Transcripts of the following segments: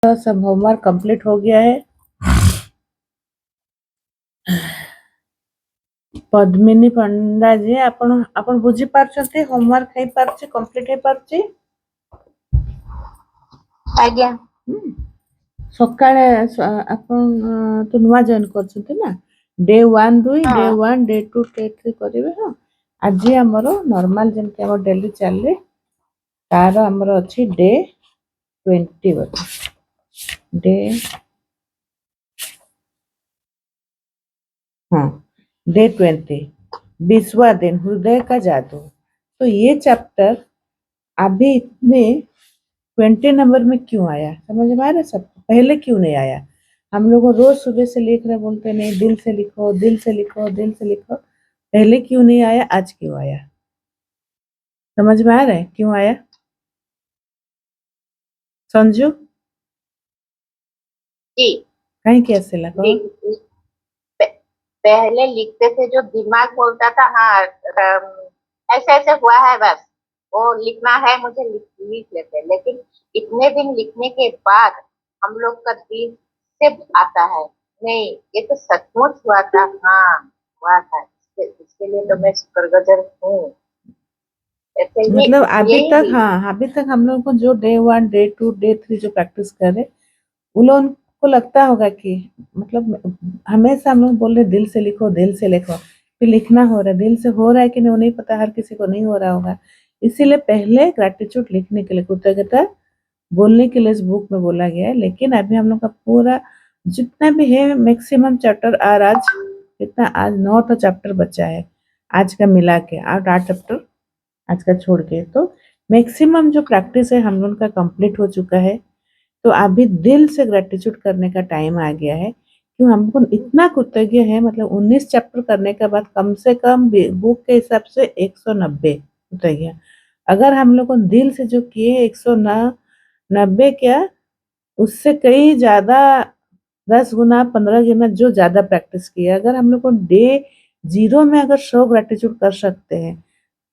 सब homework complete हो गया है। पद्मिनी पंडा जी आपण आपण बुझी पारछते होमवर्क है पारछे कंप्लीट है पारछे आज्ञा सकाळे आपण तो नुआ जॉइन करछते ना डे 1 रु डे 1 डे 2 डे 3 करिवे हां आज हमरो नॉर्मल जेन के हमर डेली चलले तार हमरो अछि डे 20 डे हाँ डे 20 20वां दिन हृदय का जादू। तो ये चैप्टर अभी इतने 20 नंबर में क्यों आया समझ में आ रहा है सब पहले क्यों नहीं आया। हम लोग रोज सुबह से लिख रहे बोलते नहीं दिल से लिखो दिल से लिखो दिल से लिखो पहले क्यों नहीं आया आज क्यों आया समझ में आ रहा है क्यों आया संजू जी कहीं कैसे लगा पहले लिखते थे जो दिमाग बोलता था हाँ ऐसे ऐसे हुआ है बस वो लिखना है मुझे लिख लेते लेकिन इतने दिन लिखने के बाद हम लोग का दिल से आता है नहीं ये तो सचमुच हुआ था हाँ हुआ था इसके लिए तो मैं शुक्रगुजार हूँ मतलब अभी तक हम लोग को जो डे 1 डे 2 डे 3 जो प्रैक्टिस कर रहे उन लोगों को लगता होगा कि मतलब हमेशा हम लोग बोल रहे दिल से लिखो फिर लिखना हो रहा है दिल से हो रहा है कि नहीं वो नहीं पता हर किसी को नहीं हो रहा होगा इसीलिए पहले ग्रेटिट्यूड लिखने के लिए कृतज्ञता बोलने के लिए इस बुक में बोला गया है लेकिन अभी हम लोग का पूरा जितना भी है मैक्सिमम चैप्टर और आज कितना आज 9 तो चैप्टर बचा है आज का मिला के 8 चैप्टर आज का छोड़ के तो मैक्सिमम जो प्रैक्टिस है हम लोग का कंप्लीट हो चुका है तो अभी दिल से ग्रेटिट्यूड करने का टाइम आ गया है क्यों हमको इतना कृतज्ञ है मतलब 19 चैप्टर करने के बाद कम से कम बुक के हिसाब से 190 कृतज्ञ अगर हम लोग को दिल से जो किए 190 क्या उससे कई ज्यादा 10 गुना 15 गुना जो ज्यादा प्रैक्टिस किया अगर हम लोग को डे 0 में अगर 100 ग्रेटिट्यूड कर सकते हैं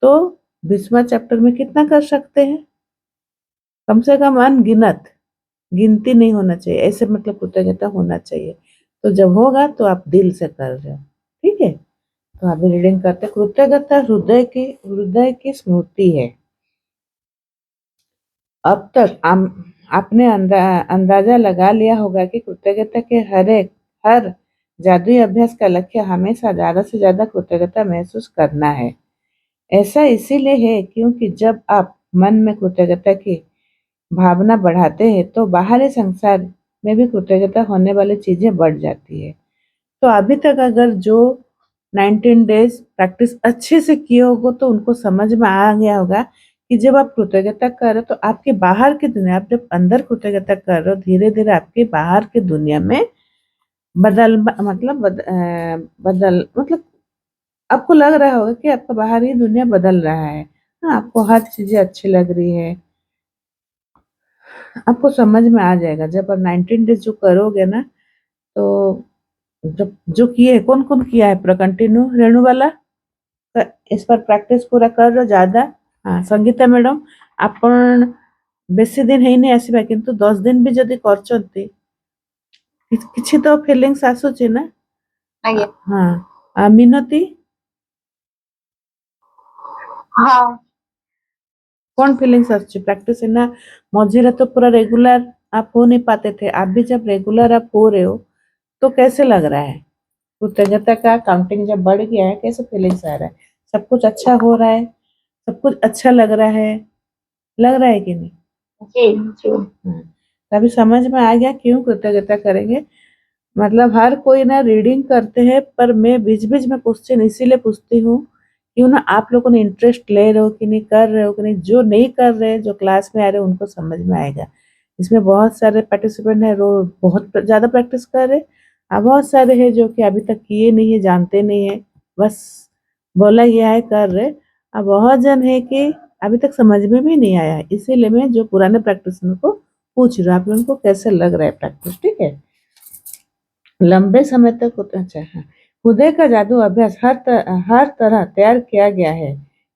तो 20वां चैप्टर में कितना कर सकते हैं कम से कम अनगिनत गिनती नहीं होना चाहिए ऐसे मतलब कृतज्ञता होना चाहिए तो जब होगा तो आप दिल से कर रहे हो ठीक है तो अभी रीडिंग करते कृतज्ञता हृदय की स्मृति है अब तक आपने अंदाजा लगा लिया होगा कि कृतज्ञता के हर जादुई अभ्यास का लक्ष्य हमेशा ज्यादा से ज्यादा कृतज्ञता महसूस करना है ऐसा इसीलिए है क्योंकि जब आप मन में कृतज्ञता की भावना बढ़ाते हैं तो बाहरी संसार में भी कृतज्ञता होने वाली चीजें बढ़ जाती है तो अभी तक अगर जो 19 डेज प्रैक्टिस अच्छे से किए होगा तो उनको समझ में आ गया होगा कि जब आप कृतज्ञता कर रहे हो तो आपके बाहर की दुनिया आप जब अंदर कृतज्ञता कर रहे हो धीरे धीरे आपके बाहर की दुनिया में बदल मतलब आपको लग रहा होगा कि आपका बाहरी दुनिया बदल रहा है हाँ आपको हर चीजें अच्छी लग रही है आपको समझ में आ जाएगा जब आप 19 डेज जो करोगे ना तो जब जो किए कौन कौन किया है पूरा कंटिन्यू रेणु वाला इस पर प्रैक्टिस पूरा कर रहे हो ज्यादा हाँ संगीता मैडम आपण बेसी दिन ହେଇନି ଆସିବା କିନ୍ତୁ 10 दिन भी जदि करचंती କିଛି ତ ଫିଲିଂସ୍ ଆସୁଛି ନା आज्ञा हाँ मिनती हाँ कौन फीलिंग्स आसुची प्रैक्टिस है ना मझिरे तो पूरा रेगुलर आप हो नहीं पाते थे अभी जब रेगुलर आप हो रहे हो तो कैसे लग रहा है कृतज्ञता का काउंटिंग जब बढ़ गया है कैसे फीलिंग्स आ रहा है सब कुछ अच्छा हो रहा है सब कुछ अच्छा लग रहा है कि नहीं जी जी तभी समझ में आ गया क्यों कृतज्ञता करेंगे मतलब हर कोई ना रीडिंग करते हैं पर मैं बीच बीच में क्वेश्चन इसीलिए पूछती हूँ क्यों ना आप लोगों ने इंटरेस्ट ले रहे हो कि नहीं कर रहे हो कि नहीं जो नहीं कर रहे जो क्लास में आ रहे उनको समझ में आएगा इसमें बहुत सारे पार्टिसिपेंट है वो बहुत ज्यादा प्रैक्टिस कर रहे और बहुत सारे हैं जो कि अभी तक किए नहीं है जानते नहीं है बस बोला गया है कर रहे और बहुत जन है कि अभी तक समझ में भी नहीं आया है इसीलिए मैं जो पुराने प्रैक्टिस को पूछ रही हूँ आप लोगों को कैसे लग रहा है प्रैक्टिस ठीक है लंबे समय तक अच्छा हाँ हृदय का जादू अभ्यास हर तरह तैयार किया गया है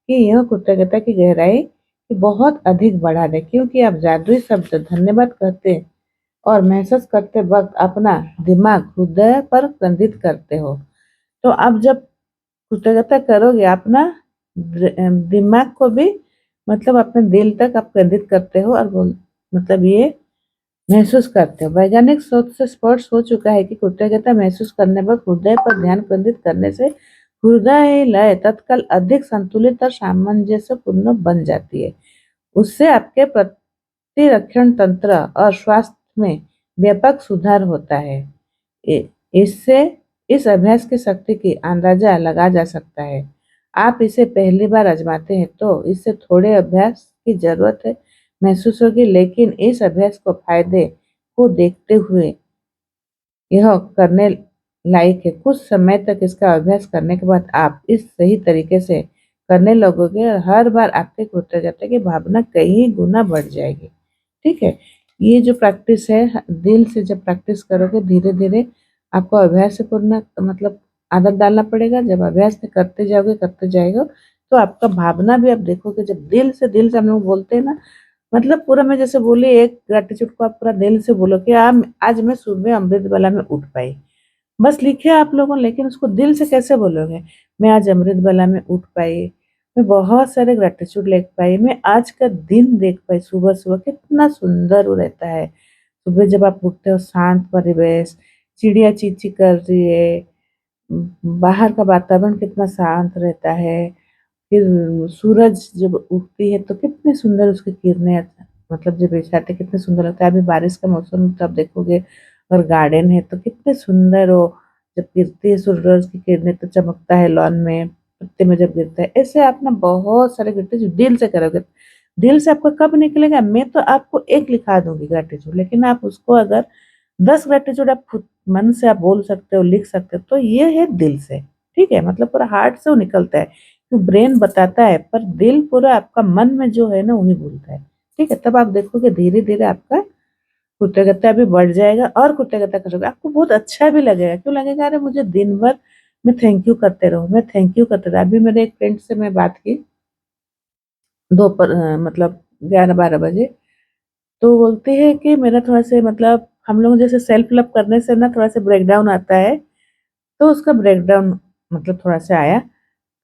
कि यह कृतज्ञता की गहराई बहुत अधिक बढ़ा दे क्योंकि आप जादुई शब्द धन्यवाद कहते और महसूस करते वक्त अपना दिमाग हृदय पर केंद्रित करते हो। तो आप जब कृतज्ञता करोगे अपना दिमाग को भी मतलब अपने दिल तक आप केंद्रित करते हो और मतलब ये महसूस करते हो। वैज्ञानिक शोध से स्पष्ट हो चुका है कि कृतज्ञता महसूस करने पर हृदय पर ध्यान केंद्रित करने से हृदय लय तत्काल अधिक संतुलित और सामंजस्यपूर्ण बन जाती है। उससे आपके प्रतिरक्षण तंत्र और स्वास्थ्य में व्यापक सुधार होता है। इससे इस अभ्यास की शक्ति की अंदाजा लगा जा सकता है। आप इसे पहली बार आजमाते हैं तो इससे थोड़े अभ्यास की जरूरत है महसूस होगी, लेकिन इस अभ्यास को फायदे को देखते हुए यह करने लायक है। कुछ समय तक इसका अभ्यास करने के बाद आप इस सही तरीके से करने लगोगे और हर बार आपके कृतज्ञता की भावना कई गुना बढ़ जाएगी। ठीक है, ये जो प्रैक्टिस है दिल से जब प्रैक्टिस करोगे धीरे धीरे आपको अभ्यास से पूर्ण मतलब आदत डालना पड़ेगा। जब अभ्यास से करते जाएगा तो आपका भावना भी आप देखोगे। जब दिल से हम लोग बोलते हैं ना, मतलब पूरा मैं जैसे बोली एक ग्रैटिट्यूड को आप पूरा दिल से बोलो कि आज मैं सुबह अमृत वेला में उठ पाई। बस लिखे आप लोगों ने, लेकिन उसको दिल से कैसे बोलोगे? मैं आज अमृत वेला में उठ पाई, मैं बहुत सारे ग्रैटिट्यूड लिख पाई, मैं आज का दिन देख पाई, सुबह-सुबह कितना सुंदर वो रहता है। सुबह जब आप उठते हो शांत परिवेश, चिड़िया चीं-चीं कर रही है, बाहर का वातावरण कितना शांत रहता है। फिर सूरज जब उगती है तो कितनी सुंदर उसकी किरणें मतलब जब इछाते कितने सुंदर लगता है। अभी बारिश का मौसम तो आप देखोगे और गार्डन है तो कितने सुंदर वो जब गिरती है सूरज की किरणें तो चमकता है लॉन में, पत्ते में जब गिरता है। ऐसे आप ना बहुत सारे ग्रेटिट्यूड दिल से करोगे। दिल से आपका कब निकलेगा? मैं तो आपको एक लिखा दूँगी ग्रैटिट्यूड, लेकिन आप उसको अगर 10 ग्रैटिट्यूड आप खुद मन से आप बोल सकते हो, लिख सकते हो, तो ये है दिल से, ठीक है? मतलब पूरा हार्ट से वो निकलता है। तो ब्रेन बताता है, पर दिल पूरा आपका मन में जो है ना वही बोलता है, ठीक है? तब आप देखोगे धीरे-धीरे आपका कृतज्ञता भी बढ़ जाएगा और कृतज्ञता करोगे, आपको बहुत अच्छा भी लगेगा। क्यों लगेगा? अरे मुझे दिन भर मैं थैंक यू करते रहूँ, मैं थैंक यू करते रहूँ। अभी मेरे एक फ्रेंड से मैं बात की मतलब 11-12 बजे, तो बोलती है कि मेरा थोड़ा-सा मतलब हम लोग जैसे सेल्फ लव करने से ना थोड़ा-सा ब्रेकडाउन आता है, तो उसका ब्रेकडाउन मतलब थोड़ा-सा आया।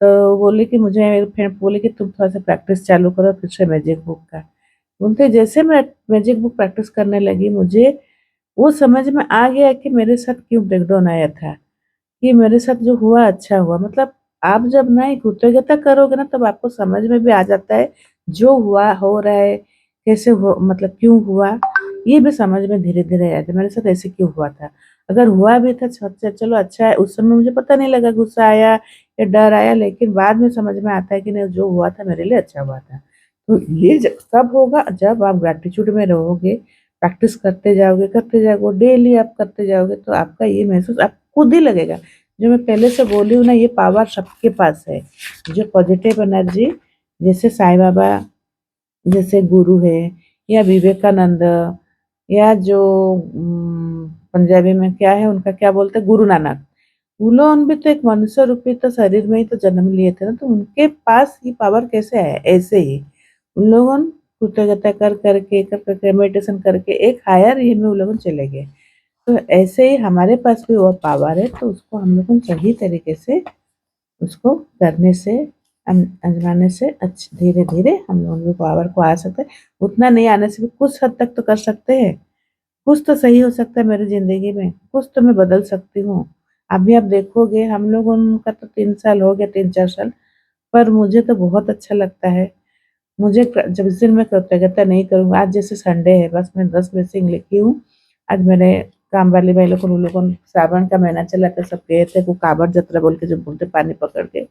तो बोली कि मुझे मेरी फ्रेंड बोली कि तुम थोड़ा-सा प्रैक्टिस चालू करो फिर से मैजिक बुक का। बोलते जैसे मैं मैजिक बुक प्रैक्टिस करने लगी मुझे वो समझ में आ गया कि मेरे साथ क्यों ब्रेकडाउन आया था। कि मेरे साथ जो हुआ अच्छा हुआ। मतलब आप जब ना एक कृतज्ञता करोगे ना तब आपको समझ में भी आ जाता है जो हुआ हो रहा है, कैसे हो मतलब क्यों हुआ, ये भी समझ में धीरे-धीरे आता है मेरे साथ ऐसे क्यों हुआ था। अगर हुआ भी था चलो अच्छा है, उस समय मुझे पता नहीं लगा गुस्सा आया या डर आया, लेकिन बाद में समझ में आता है कि नहीं जो हुआ था मेरे लिए अच्छा हुआ था। तो ये कब होगा जब आप ग्रैटिट्यूड में रहोगे, प्रैक्टिस करते जाओगे, डेली आप करते जाओगे तो आपका ये महसूस आप खुद ही लगेगा। जो मैं पहले से बोली हूँ ना ये पावर सबके पास है। जो पॉजिटिव एनर्जी जैसे साईं बाबा जैसे गुरु है या विवेकानंद या जो पंजाबी में क्या है उनका क्या बोलते हैं गुरु नानक, उन्होंने भी तो एक मनुष्य रूपी तो शरीर में ही तो जन्म लिए थे ना, तो उनके पास ये पावर कैसे है? ऐसे ही उन लोगों ने कृतज्ञता कर करके मेडिटेशन करके एक हायर ये में उन लोग चले गए। तो ऐसे ही हमारे पास भी वो पावर है, तो उसको हम लोगों को सही तरीके से उसको करने से आजमाने से धीरे-धीरे हम लोगों को पावर को आ सकता है। उतना नहीं आने से भी कुछ हद तक तो कर सकते हैं। कुछ तो सही हो सकता है मेरी ज़िंदगी में, कुछ तो मैं बदल सकती हूँ। अभी आप देखोगे हम लोगों का तो 3 साल हो गया 3-4 साल, पर मुझे तो बहुत अच्छा लगता है। मुझे जब जिस दिन मैं कृतज्ञता नहीं करूँगी, आज जैसे संडे है बस मैं 10 ब्लेसिंग लिखी हूँ। आज मेरे काम वाली भाई लोग उन लोगों ने श्रावण का महीना चला था सब गए थे वो कावड़ यात्रा बोल के जो बोलते पानी पकड़ के।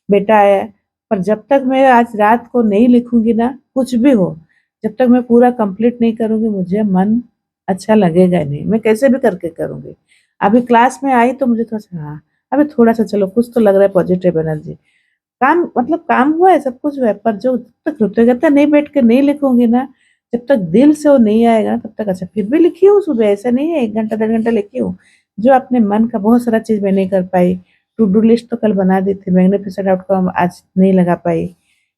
बेटा आया, पर जब तक मैं आज रात को नहीं लिखूँगी ना, कुछ भी हो, जब तक मैं पूरा कंप्लीट नहीं करूँगी मुझे मन अच्छा लगेगा नहीं, मैं कैसे भी करके करूँगी। अभी क्लास में आई तो मुझे थोड़ा-सा हाँ, अभी थोड़ा-सा चलो कुछ तो लग रहा है पॉजिटिव एनर्जी। काम मतलब काम हुआ है, सब कुछ हुआ है, पर जो तक कृतज्ञता नहीं बैठ के नहीं लिखूँगी ना, जब तक दिल से वो नहीं आएगा तब तक अच्छा फिर भी लिखी हूँ सुबह, ऐसा नहीं है 1 घंटा, 1.5 घंटा लिखी हूँ। जो अपने मन का बहुत सारा चीज़ मैं नहीं कर पाई, टू डू लिस्ट तो कल बना दी थी, मैग्निफिसेंट आउटकम आज नहीं लगा पाई।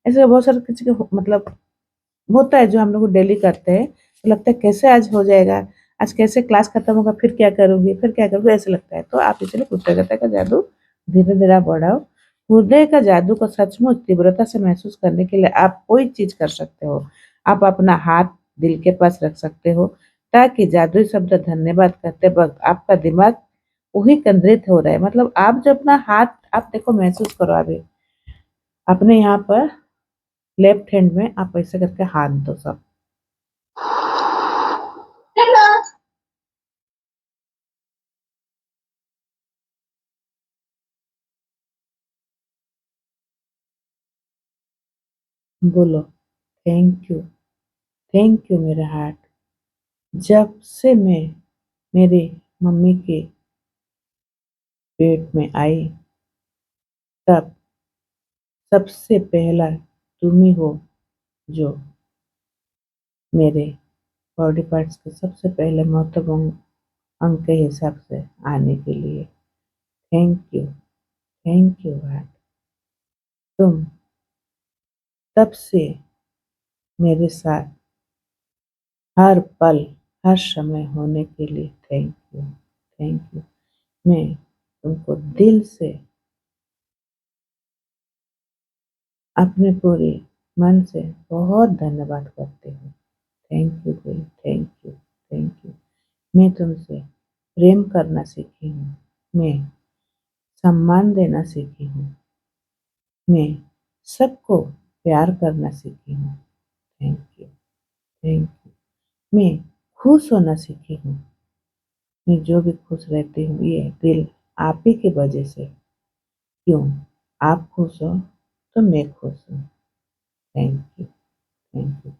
ऐसे बहुत सारे किसी के मतलब होता है जो हम लोग डेली करते हैं, तो लगता है कैसे आज हो जाएगा। आज कैसे क्लास खत्म होगा, फिर क्या करोगे, फिर क्या करोगे, ऐसे लगता है। तो आप इसलिए कृतज्ञता का जादू धीरे धीरे बढ़ाओ। हृदय का जादू को सचमुच तीव्रता से महसूस करने के लिए आप कोई चीज कर सकते हो। आप अपना हाथ दिल के पास रख सकते हो, ताकि जादुई शब्द धन्यवाद कहते वक्त आपका दिमाग वही केंद्रित हो रहा है। मतलब आप जब अपना हाथ, आप देखो, महसूस करो अभी अपने यहाँ पर लेफ्ट हैंड में आप ऐसे करके हाथ दो सब। बोलो थैंक यू मेरे हार्ट। जब से मैं मेरी मम्मी के पेट में आई, तब सबसे पहला तुम ही हो जो मेरे बॉडी पार्ट्स के सबसे पहले महत्वपूर्ण अंग के हिसाब से आने के लिए। Thank you heart. तुम तब से मेरे साथ हर पल हर समय होने के लिए थैंक यू। मैं तुमको दिल से अपने पूरे मन से बहुत धन्यवाद करती हूँ। Thank you baby, thank you. मैं तुमसे प्रेम करना सीखी हूँ, मैं सम्मान देना सीखी हूँ, मैं सबको प्यार करना सीखी हूँ। Thank you. मैं खुश होना सीखी हूँ, मैं जो भी खुश रहती हूँ ये दिल आप ही की वजह से। क्यों? आप खुश हो तो मैं खुश हूँ। Thank you.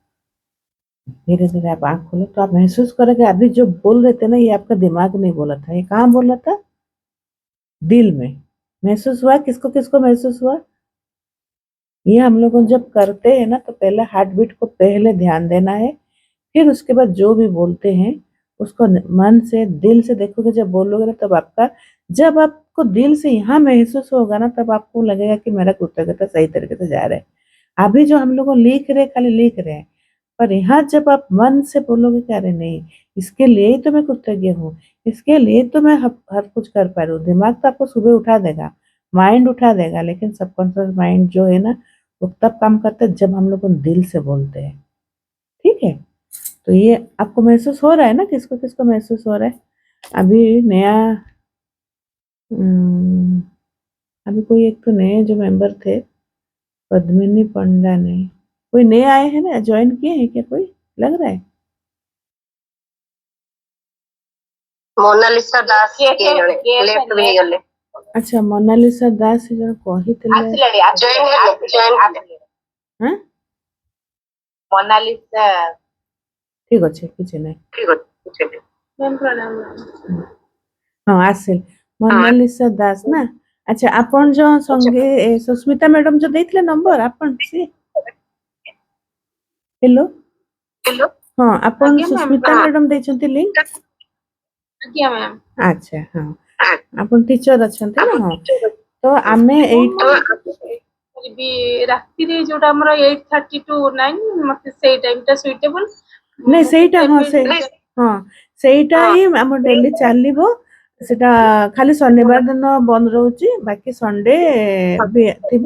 धीरे धीरे आप आँख खोलो तो आप महसूस करोगे अभी जो बोल रहे थे ना, ये आपका दिमाग नहीं बोला था, ये कहाँ बोला था? दिल में। महसूस हुआ? किसको किसको महसूस हुआ? ये हम लोग जब करते हैं ना, तो पहले हार्ट बीट को पहले ध्यान देना है, फिर उसके बाद जो भी बोलते हैं उसको मन से दिल से देखोगे। जब बोलोगे ना, तब आपका, जब आपको दिल से यहाँ महसूस होगा ना, तब आपको लगेगा कि मेरा कृतज्ञता सही तरीके से जा रहा है। अभी जो हम लोग लिख रहे, खाली लिख रहे हैं, पर यहाँ जब आप मन से बोलोगे कि अरे नहीं, इसके लिए ही तो मैं कृतज्ञ हूँ, इसके लिए तो मैं हर कुछ कर पा रही हूँ। दिमाग तो आपको सुबह उठा देगा, माइंड उठा देगा, लेकिन सबकॉन्शियस माइंड जो है ना, वो तब काम करता है जब हम लोग दिल से बोलते हैं। ठीक है? तो ये आपको महसूस हो रहा है ना, किसको किसको महसूस हो रहा है? अभी नया अम, अभी कोई एक तो नए जो मेंबर थे, पद्मिनी पंडा ने, कोई नए आए हैं ना, ज्वाइन किए हैं क्या कोई, लग रहा है? मोनालिसा दास लेफ्ट भी गले। अच्छा, मोनालिसा दास जन କହିଥିଲେ। ହାଁ? मोनालिसा ଠିକ ଅଛି, କିଛି ନାହିଁ। ହଁ, ଆସିଲେ ମୋନାଲିସା ଦାସ ନା। ଆଚ୍ଛା, ଆପଣ ଯୋଉ ସଙ୍ଗେ ସୁସ୍ମିତା ମ୍ୟାଡମ ଯୋଉ ଦେଇଥିଲେ ନମ୍ବର, ଆପଣ ସିଏ? ହ୍ୟାଲୋ, ହଁ, ଆପଣ ସୁସ୍ମିତା ମ୍ୟାଡମ ଦେଇଛନ୍ତି ଲିଙ୍କ? ଆଚ୍ଛା, ହଁ, ଆପଣ ଟିଚର ଅଛନ୍ତି ନା? ହଁ, ତ ଆମେ ଏଇଠି ରାତିରେ ଯୋଉଟା ଆମର 8:30 to 9 ମତେ ସେଇ ଟାଇମଟା ସୁଇଟେବଲ। ନାଇଁ, ସେଇଟା ହଁ, ହଁ, ସେଇଟା ହିଁ ଆମ ଡେଲି ଚାଲିବ। ସେଟା ଖାଲି ଶନିବାର ଦିନ ବନ୍ଦ ରହୁଛି, ବାକି ସଣ୍ଡେ ବି ଥିବ।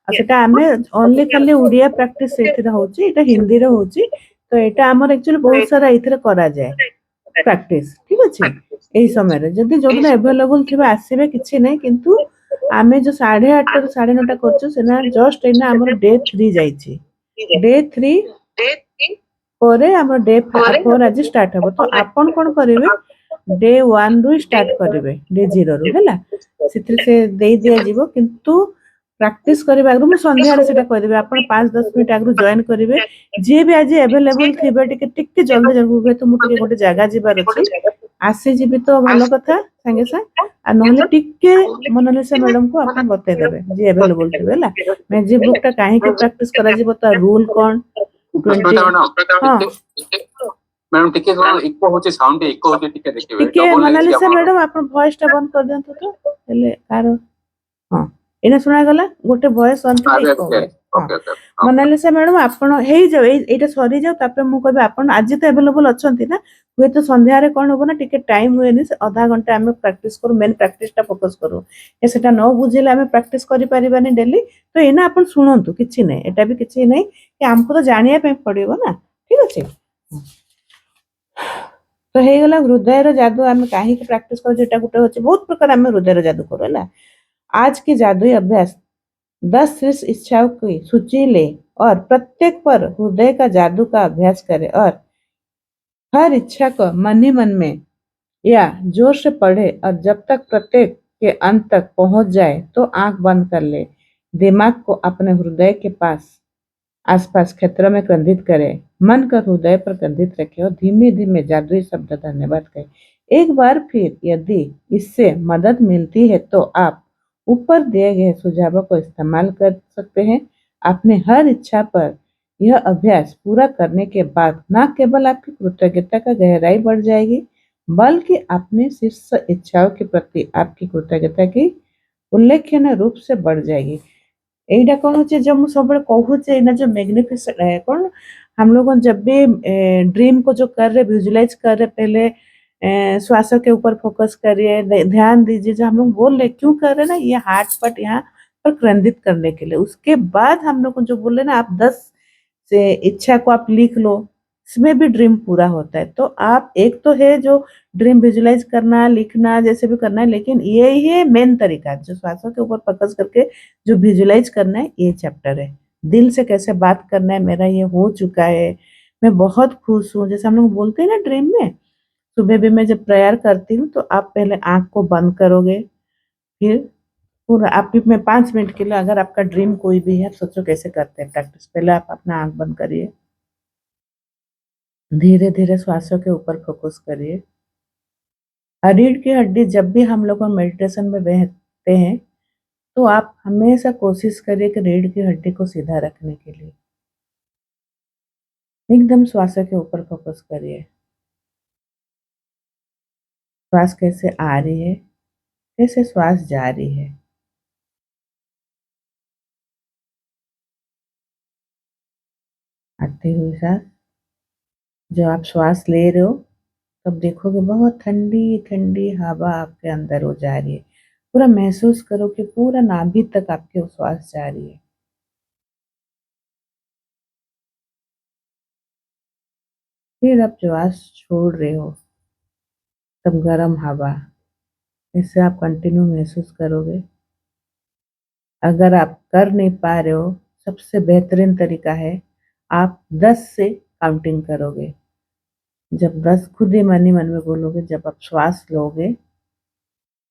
ଆଉ ସେଟା ଆମେ ଓନ୍ଲି ଖାଲି ଓଡ଼ିଆ ପ୍ରାକ୍ଟିସ ସେଇଥିରେ ହଉଛି, ଏଇଟା ହିନ୍ଦୀରେ ହଉଛି। ତ ଏଇଟା ଆମର ଆକ୍ଚୁଆଲି ବହୁତ ସାରା ଏଇଥିରେ କରାଯାଏ ପ୍ରାକ୍ଟିସ। ଠିକ ଅଛି? ଏଇ ସମୟରେ ଯଦି ଯୋଉଦିନ ଆଭେଲେବୁଲ ଥିବେ ଆସିବେ, କିଛି ନାହିଁ। କିନ୍ତୁ ଆମେ ଯୋଉ 8:30ରୁ 9:30 କରୁଛୁ, ସେଟା ଜଷ୍ଟ ଏଇନା ଆମର ଡେ 3 ଯାଇଛି। ଡେ 3 ପରେ ଆମର ଡେ 4 ଆଜି ଷ୍ଟାର୍ଟ ହବ। ତ ଆପଣ କଣ କରିବେ, ଡେ 1 ରୁ ଷ୍ଟାର୍ଟ କରିବେ, ଡେ 0 ରୁ, ହେଲା। ସେଥିରେ ସେ ଦେଇ ଦିଆଯିବ, କିନ୍ତୁ ପ୍ରାକ୍ଟିସ କରିବା ଆଗରୁ ମୁଁ ସନ୍ଧ୍ୟାରେ ସେଟା କହିଦେବି, ଆପଣ 5-10 ମିନିଟ୍ ଆଗରୁ ଜଏନ୍ କରିବେ। ଯିଏ ବି ଆଜି ଆଭେଲେବୁଲ ଥିବେ, ଟିକେ ଟିକେ ଜଲ୍ଦି ହୁଏତ ମୁଁ ଟିକେ ଗୋଟେ ଜାଗା ଯିବାର ଅଛି, ଆସିଯିବି ତ ଭଲ କଥା ସାଙ୍ଗେ ସାଙ୍ଗେ। ଆଉ ନହେଲେ ଟିକେ ମୋନାଲିସା ମ୍ୟାଡମକୁ ଆପଣ ବତେଇଦେବେ, ଯିଏ ଆଭେଲେବୁଲ ଥିବେ, ହେଲା। ମ୍ୟାଜିକ ବୁକ୍ ଟା କାହିଁକି ପ୍ରାକ୍ଟିସ କରାଯିବ, ତା ରୁଲ କଣ, 20 ହଁ। मैडम टिके इको होचे साउंड इको होचे टिके देखिबे ଟିକେ ମୋନାଲିସା ମ୍ୟାଡମ ଆପଣ ଭଏସ ଟା ବନ୍ଦ କରିଦିଅନ୍ତୁ ତ, ହେଲେ କାର ହଁ, ଏଇନା ଶୁଣାଗଲା। ଗୋଟେ ଭଏସ ଅନ୍ ଥିଲା, ଇକୋ ହୁଏ। ହଁ, ମୋନାଲିସା ମ୍ୟାଡମ ଆପଣ ହେଇଯାଉ, ଏଇଟା ସରିଯାଉ, ତାପରେ ମୁଁ କହିବି। ଆପଣ ଆଜି ତ ଆଭେଲେବୁଲ ଅଛନ୍ତି ନା? हुए तो सन्ध्यारे कौन हो ना टिके टाइम हुए से आधा घंटा आम प्राक्टिस करूँ मेन प्राक्टिसटा फोकस करूँ ए सेटा न बुझेले आम प्राक्टिस करें डेली तो एना आप शुणु कि ना एटा भी किसी ना कि आमको तो जानापी पड़ो ना ठीक अच्छे तो ହେଇଗଲା ହୃଦୟର जादू आम कहीं प्राक्टिस कर जेटा गोटे होचे बहुत प्रकार आम हृदयर जादू करू है आज के जादुई अभ्यास 10 शीर्ष इच्छाओं की सूची ले और प्रत्येक पर हृदय का जादू का अभ्यास करे और हर इच्छा को मन ही मन में या जोर से पढ़े और जब तक प्रत्येक के अंत तक पहुंच जाए तो आंख बंद कर ले दिमाग को अपने हृदय के पास आसपास क्षेत्र में केंद्रित करे मन का हृदय पर केंद्रित रखे और धीमे धीमे जादुई शब्द धन्यवाद कहे एक बार फिर यदि इससे मदद मिलती है तो आप ऊपर दिए गए सुझावों को इस्तेमाल कर सकते हैं अपने हर इच्छा पर यह अभ्यास पूरा करने के बाद न केवल आपकी कृतज्ञता का गहराई बढ़ जाएगी बल्कि अपने शीर्ष इच्छाओं के प्रति आपकी कृतज्ञता की उल्लेखनीय रूप से बढ़ जाएगी एटा कौन होचे जब हम सब कहूचे ना जो मैग्निफिसेंट है कौन हम लोग जब भी ड्रीम को जो कर रहे विजुलाइज कर रहे पहले श्वास के ऊपर फोकस करिए ध्यान दीजिए जो हम लोग बोल रहे क्यों कर रहे ना ये हार्ट पट यहाँ पर केंद्रित करने के लिए उसके बाद हम लोग जो बोल रहे ना आप 10 से इच्छा को आप लिख लो इसमें भी ड्रीम पूरा होता है तो आप एक तो है जो ड्रीम विजुलाइज करना लिखना जैसे भी करना है लेकिन ये ही है मेन तरीका जो श्वासों के ऊपर फोकस करके जो विजुलाइज करना है ये चैप्टर है दिल से कैसे बात करना है मेरा ये हो चुका है मैं बहुत खुश हूँ जैसे हम लोग बोलते हैं ना ड्रीम में सुबह भी मैं जब प्रेयर करती हूँ तो आप पहले आंख को बंद करोगे फिर पूरा आप भी मैं 5 मिनट के लिए अगर आपका ड्रीम कोई भी है आप सोचो कैसे करते हैं प्रैक्टिस पहले आप अपना आंख बंद करिए धीरे धीरे श्वासों के ऊपर फोकस करिए रीढ़ की हड्डी जब भी हम लोग मेडिटेशन में बैठते हैं तो आप हमेशा कोशिश करिए कि रीढ़ की हड्डी को सीधा रखने के लिए एकदम श्वासों के ऊपर फोकस करिए श्वास कैसे आ रही है कैसे श्वास जा रही है आती हुई सांस जब आप श्वास ले रहे हो तब देखोगे बहुत ठंडी ठंडी हवा आपके अंदर हो जा रही है पूरा महसूस करो कि पूरा नाभि तक आपके श्वास जा रही है फिर आप श्वास छोड़ रहे हो तब गर्म हवा इसे आप कंटिन्यू महसूस करोगे अगर आप कर नहीं पा रहे हो सबसे बेहतरीन तरीका है आप 10 से काउंटिंग करोगे जब 10 खुद ही मन में बोलोगे जब आप श्वास लोगे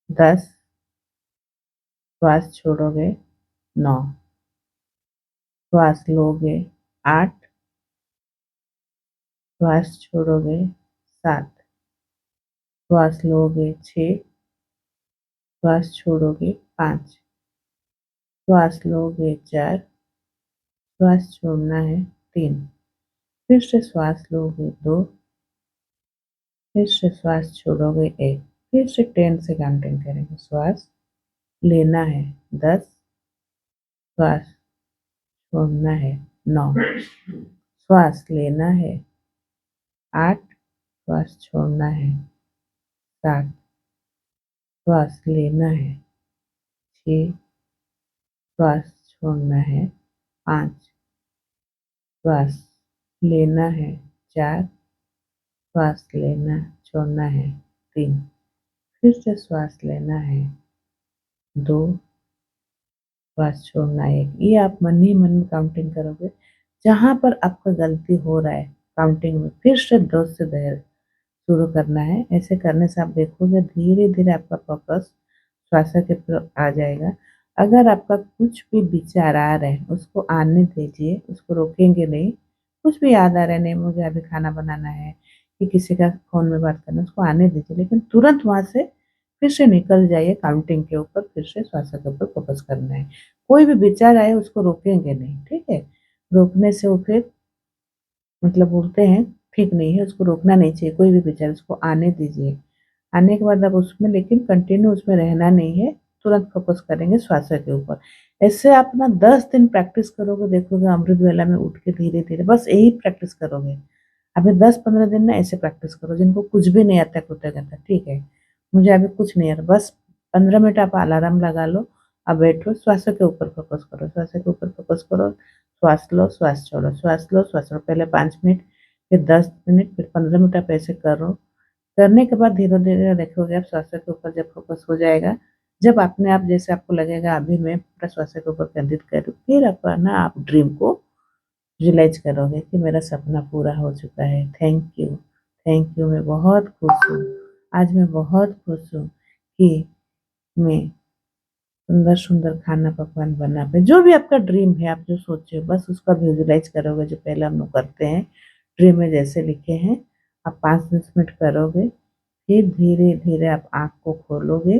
10 श्वास छोड़ोगे 9 श्वास लोगे 8 श्वास छोड़ोगे 7 श्वास लोगे 6 श्वास छोड़ोगे 5 श्वास लोगे 4 श्वास छोड़ना है 3 फिर से श्वास लोगे 2 फिर से श्वास छोड़ोगे 1 फिर से 10 से काउंटिंग करेंगे श्वास लेना है 10 श्वास छोड़ना है 9 श्वास लेना है 8 श्वास छोड़ना है 7 श्वास लेना है 6 श्वास छोड़ना है 5 श्वास लेना है 4 श्वास लेना छोड़ना है 3 फिर से श्वास लेना है 2 श्वास छोड़ना 1 ये आप मन ही मन में काउंटिंग करोगे जहाँ पर आपका गलती हो रहा है काउंटिंग में फिर से 2 से धैर्य शुरू करना है ऐसे करने से आप देखोगे धीरे धीरे आपका फोकस श्वास के ऊपर आ जाएगा अगर आपका कुछ भी विचार आ रहा है उसको आने दीजिए उसको रोकेंगे नहीं कुछ भी याद आ रहा है नहीं मुझे अभी खाना बनाना है कि किसी का फ़ोन में बात करना है उसको आने दीजिए लेकिन तुरंत वहाँ से फिर से निकल जाइए काउंटिंग के ऊपर फिर से श्वास के ऊपर फोकस करना है कोई भी विचार आए उसको रोकेंगे नहीं ठीक है रोकने से वो फिर मतलब बोलते हैं ठीक नहीं है उसको रोकना नहीं चाहिए कोई भी विचार उसको आने दीजिए आने के बाद आप उसमें लेकिन कंटिन्यू उसमें रहना नहीं है तुरंत फोकस करेंगे श्वास के ऊपर ऐसे आप ना 10 दिन प्रैक्टिस करोगे देखोगे अमृत वेला में उठ के धीरे धीरे बस यही प्रैक्टिस करोगे अभी 10-15 दिन ना ऐसे प्रैक्टिस करो, जिनको कुछ भी नहीं आता कृतज्ञता, ठीक है, मुझे अभी कुछ नहीं आता, बस 15 मिनट आप अलार्म लगा लो, अब बैठो, श्वासों के ऊपर फोकस करो, श्वासों के ऊपर फोकस करो, श्वास लो, श्वास छोड़ो, श्वास लो, श्वास छोड़ो, पहले 5 मिनट, फिर 10 मिनट, फिर 15 मिनट आप ऐसे करो। करने के बाद धीरे-धीरे देखोगे आप श्वासों के ऊपर जब फोकस हो जाएगा, जब अपने आप जैसे आपको लगेगा अभी मैं पूरा श्वासों के ऊपर केंद्रित करूँ, फिर अपना आप ड्रीम को विजुअलाइज़ करोगे कि मेरा सपना पूरा हो चुका है, थैंक यू, मैं बहुत खुश हूँ। आज मैं बहुत खुश हूँ कि मैं सुंदर-सुंदर खाना पकवान बना पाई। जो भी आपका ड्रीम है, आप जो सोचे हो, बस उसका विजुअलाइज़ करोगे, जो पहले हम लोग करते हैं, ड्रीम में जैसे लिखे हैं, आप 5-10 मिनट करोगे, फिर धीरे-धीरे आप आँख को खोलोगे,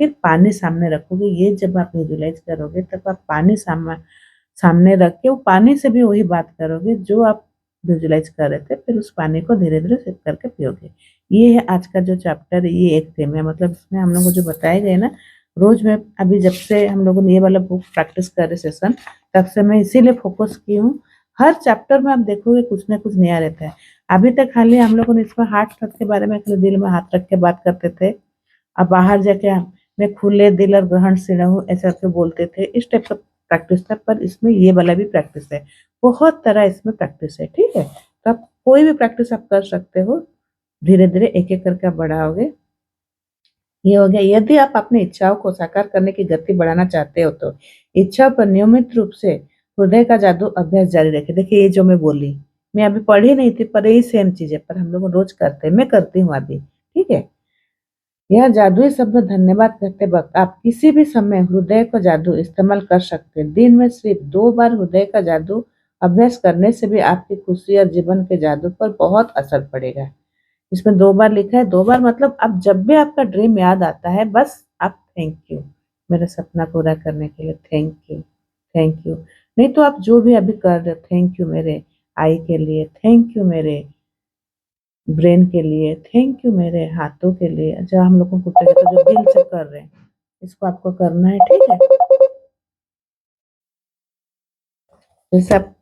फिर पानी सामने रखोगे। ये जब आप विजुअलाइज़ करोगे, तब आप पानी सामने रख के वो पानी से भी वही बात करोगे जो आप विजुअलाइज़ कर रहे थे, फिर उस पानी को धीरे-धीरे सिप करके पियोगे। ये है आज का जो चैप्टर है, ये एक थीम है, मतलब इसमें हम लोग को जो बताए गए ना, रोज़ मैं अभी जब से हम लोगों ने ये वाला बुक प्रैक्टिस कर रहे सेशन, तब से मैं इसीलिए फ़ोकस की हूँ। हर चैप्टर में आप देखोगे कुछ ना कुछ नया रहता है। अभी तक खाली हम लोगों ने इसमें हार्ट के बारे में खाली दिल में हाथ रख के बात करते थे। अब बाहर जाके मैं खुले दिल और ग्रहणशील हूँ, ऐसा करके बोलते थे। इस टाइप का प्रैक्टिस था, पर इसमें ये वाला भी प्रैक्टिस है। बहुत तरह इसमें प्रैक्टिस है, ठीक है? तो आप कोई भी प्रैक्टिस आप कर सकते हो। धीरे-धीरे एक-एक करके आप बढ़ाओगे। ये हो गया। यदि आप अपनी इच्छाओं को साकार करने की गति बढ़ाना चाहते हो तो इच्छाओं पर नियमित रूप से हृदय का जादू अभ्यास जारी रखें। देखिए ये जो मैं बोली, मैं अभी पढ़ी नहीं थी, पर यही सेम चीज़ है, पर हम लोग रोज़ करते हैं। मैं करती हूँ अभी, ठीक है? यह जादुई शब्द धन्यवाद कहते वक्त आप किसी भी समय हृदय का जादू इस्तेमाल कर सकते हैं। दिन में सिर्फ 2 बार हृदय का जादू अभ्यास करने से भी आपकी खुशी और जीवन के जादू पर बहुत असर पड़ेगा। इसमें 2 बार लिखा है, 2 बार मतलब अब जब भी आपका ड्रीम याद आता है, बस आप थैंक यू, मेरा सपना पूरा करने के लिए थैंक यू। नहीं तो आप जो भी अभी कर रहे हो, थैंक यू मेरे आई के लिए, थैंक यू मेरे ब्रेन के लिए, थैंक यू मेरे हाथों के लिए, जो हम लोगों को जो दिल से कर रहे हैं, इसको आपको करना है, ठीक है? जैसे आप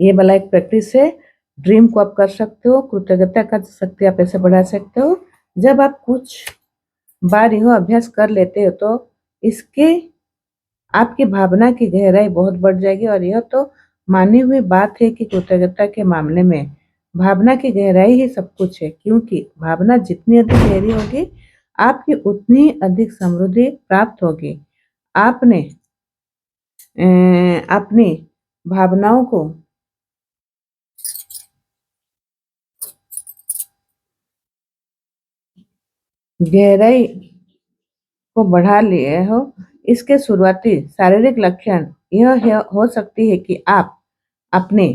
ये वाला एक प्रैक्टिस है, ड्रीम को आप कर सकते हो, कृतज्ञता का शक्ति आप ऐसे बढ़ा सकते हो। जब आप कुछ बार यह अभ्यास कर लेते हो तो इसके आपकी भावना की गहराई बहुत बढ़ जाएगी, और यह तो मानी हुई बात है कि कृतज्ञता के मामले में भावना की गहराई ही सब कुछ है, क्योंकि भावना जितनी अधिक गहरी होगी, आपकी उतनी अधिक समृद्धि प्राप्त होगी। आपने अपनी भावनाओं को गहराई को बढ़ा लिए हो। इसके शुरुआती शारीरिक लक्षण हो सकती है कि आप अपने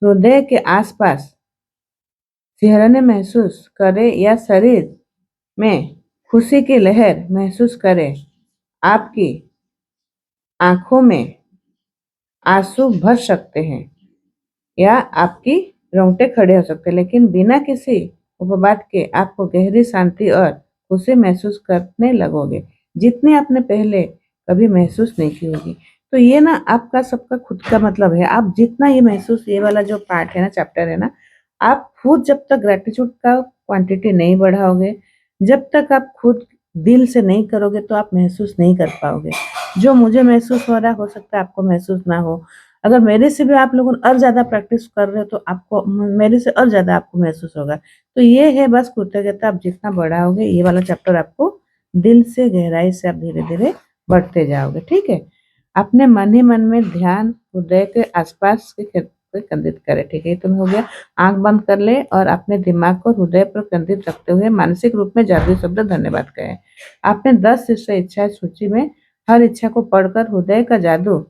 हृदय के आसपास सिहरने महसूस करें या शरीर में खुशी की लहर महसूस करें। आपकी आंखों में आंसू भर सकते हैं या आपकी रोंगटे खड़े हो सकते हैं, लेकिन बिना किसी उपवाद के आपको गहरी शांति और खुशी महसूस करने लगोगे, जितनी आपने पहले कभी महसूस नहीं की होगी। तो ये ना आपका सबका खुद का मतलब है। आप जितना ये महसूस, ये वाला जो पार्ट है ना, चैप्टर है ना, आप खुद जब तक ग्रैटिट्यूड का क्वांटिटी नहीं बढ़ाओगे, जब तक आप खुद दिल से नहीं करोगे, तो आप महसूस नहीं कर पाओगे। जो मुझे महसूस हो रहा है, हो सकता है आपको महसूस ना हो। अगर मेरे से भी आप लोग और ज़्यादा प्रैक्टिस कर रहे हो तो आपको मेरे से और ज़्यादा आपको महसूस होगा। तो ये है बस कृतज्ञता, आप जितना बढ़ाओगे ये वाला चैप्टर आपको दिल से गहराई से आप धीरे-धीरे बढ़ते जाओगे, ठीक है? अपने मन ही मन में ध्यान हृदय के आसपास के क्षेत्र पे केंद्रित करें, ठीक है? ये तो हो गया। आँख बंद कर ले और अपने दिमाग को हृदय पर केंद्रित रखते हुए मानसिक रूप में जादुई शब्द धन्यवाद कहें। आपने 10 से इच्छा सूची में हर इच्छा को पढ़कर हृदय का जादू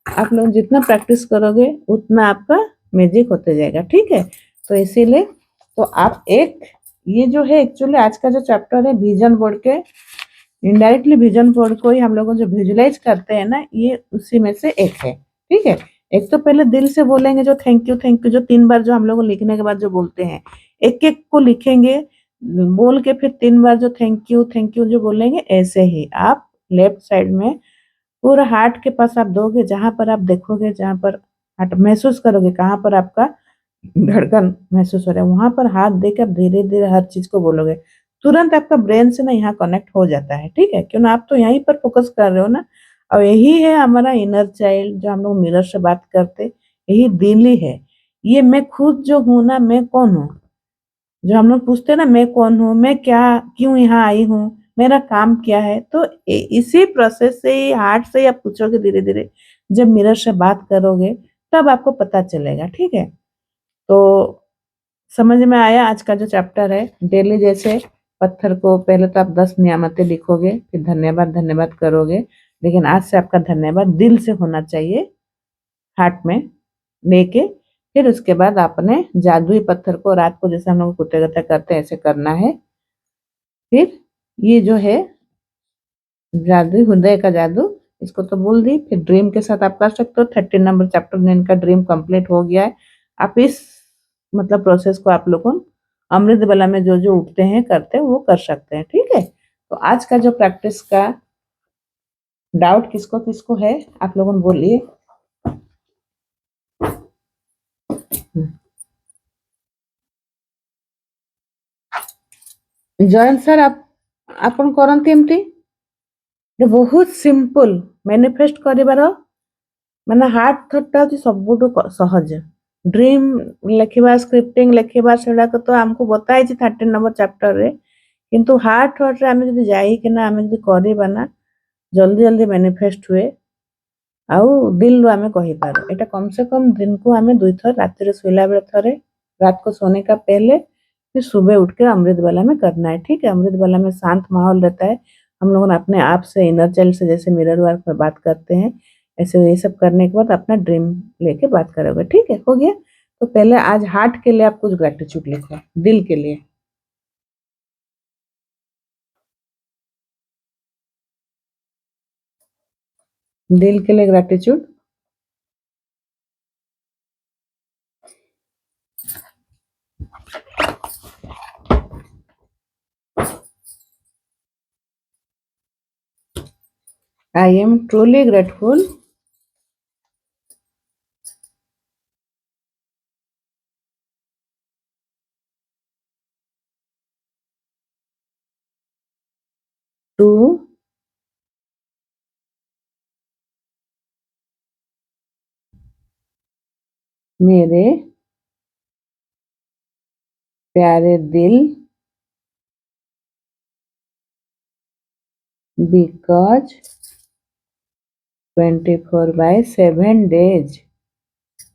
आप लोग जितना प्रैक्टिस करोगे उतना आपका मैजिक होते जाएगा, ठीक है? तो इसीलिए तो आप एक ये जो है एक्चुअली आज का जो चैप्टर है विजन बोर्ड के, इनडायरेक्टली विजन बोर्ड को ही हम लोग जो विजुलाइज करते हैं ना, ये उसी में से एक है, ठीक है? एक तो पहले दिल से बोलेंगे जो थैंक यू जो 3 बार जो हम लोग लिखने के बाद जो बोलते हैं, एक-एक को लिखेंगे, बोल के फिर 3 बार जो थैंक यू जो बोलेंगे, ऐसे ही आप लेफ्ट साइड में पूरा हार्ट के पास आप दोगे, जहाँ पर आप देखोगे, जहाँ पर हार्ट महसूस करोगे, कहाँ पर आपका धड़कन महसूस हो रहा है, वहां पर हाथ देकर धीरे धीरे हर चीज को बोलोगे, तुरंत आपका ब्रेन से ना यहाँ कनेक्ट हो जाता है, ठीक है, क्यों ना आप तो यहीं पर फोकस कर रहे हो ना। और यही है हमारा इनर चाइल्ड, जो हम लोग मिरर से बात करते, यही दिल ही है। ये मैं खुद जो हूँ ना, मैं कौन हूँ, जो हम लोग पूछते हैं ना, मैं कौन हूँ, मैं क्या, क्यों यहाँ आई हूँ, मेरा काम क्या है, तो इसी प्रोसेस से ही, हार्ट से ही आप पूछोगे धीरे धीरे, जब मिरर से बात करोगे तब आपको पता चलेगा, ठीक है। तो समझ में आया आज का जो चैप्टर है। डेली जैसे पत्थर को पहले तो आप 10 नियामतें लिखोगे, फिर धन्यवाद धन्यवाद करोगे, लेकिन आज से आपका धन्यवाद दिल से होना चाहिए, हार्ट में लेके। फिर उसके बाद आपने जादुई पत्थर को रात को जैसे हम लोग कृतज्ञता करते हैं ऐसे करना है। फिर ये जो है जादू, हृदय का जादू, इसको तो बोल दी। फिर ड्रीम के साथ आप कर सकते हो। 13 नंबर चैप्टर में इनका ड्रीम कंप्लीट हो गया है। आप इस मतलब प्रोसेस को आप लोगों अमृत वेला में जो जो उठते हैं करते हैं वो कर सकते हैं, ठीक है। तो आज का जो प्रैक्टिस का डाउट किसको किसको है आप लोगों ने बोलिए। ଜୟନ୍ତ ସାର୍ ଆପଣ କରନ୍ତି ଏମିତି, ବହୁତ ସିମ୍ପଲ ମ୍ୟାନିଫେଷ୍ଟ କରିବାର ମାନେ ହାର୍ଟ ଥଟ୍ଟା ହେଉଛି ସବୁଠୁ ସହଜ। ଡ୍ରିମ୍ ଲେଖିବା, ସ୍କ୍ରିପ୍ଟିଂ ଲେଖିବା, ସେଗୁଡ଼ାକ ତ ଆମକୁ ବତା ହେଇଛି 13 ନମ୍ବର ଚାପ୍ଟରରେ, କିନ୍ତୁ ହାର୍ଟ ଥଟ୍ରେ ଆମେ ଯଦି ଯାଇକିନା ଆମେ ଯଦି କରିବା ନା, ଜଲ୍ଦି ଜଲ୍ଦି ମ୍ୟାନିଫେଷ୍ଟ हुए ଆଉ ଦିଲରୁ ଆମେ କହିପାରୁ। ଏଇଟା कम से कम ଦିନକୁ ଆମେ 2 थर, ରାତିରେ ଶୋଇଲା ବେଳେ ଥରେ, रात को सोने का पहले, फिर सुबह उठ के अमृत वेला में करना है, ठीक है। अमृत वेला में शांत माहौल रहता है, हम लोग अपने आप से इनर चाइल्ड से जैसे मिरर वर्क में बात करते हैं, ऐसे ये सब करने के बाद अपना ड्रीम लेके बात करोगे, ठीक है, हो गया। तो पहले आज हार्ट के लिए आप कुछ ग्रेटिट्यूड लिखो, दिल के लिए। दिल के लिए gratitude. I am truly grateful to मेरे प्यारे दिल, because 24/7 डेज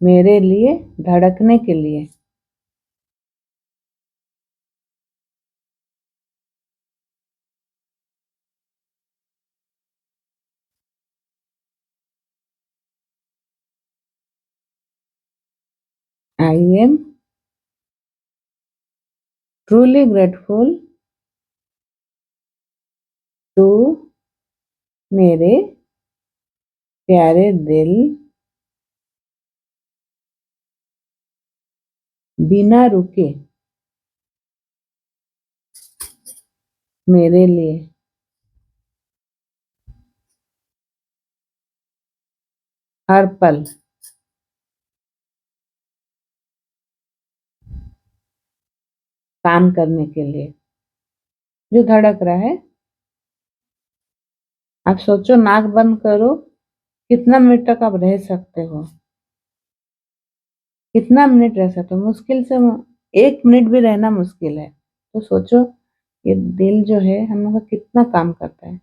मेरे लिए धड़कने के लिए I am truly grateful to मेरे प्यारे दिल, बिना रुके मेरे लिए हर पल काम करने के लिए। जो धड़क रहा है, आप सोचो, नाक बंद करो, कितना मिनट तक आप रह सकते हो, कितना मिनट रह सकते हो, मुश्किल से 1 मिनट भी रहना मुश्किल है। तो सोचो ये दिल जो है हम लोग का कितना काम करता है।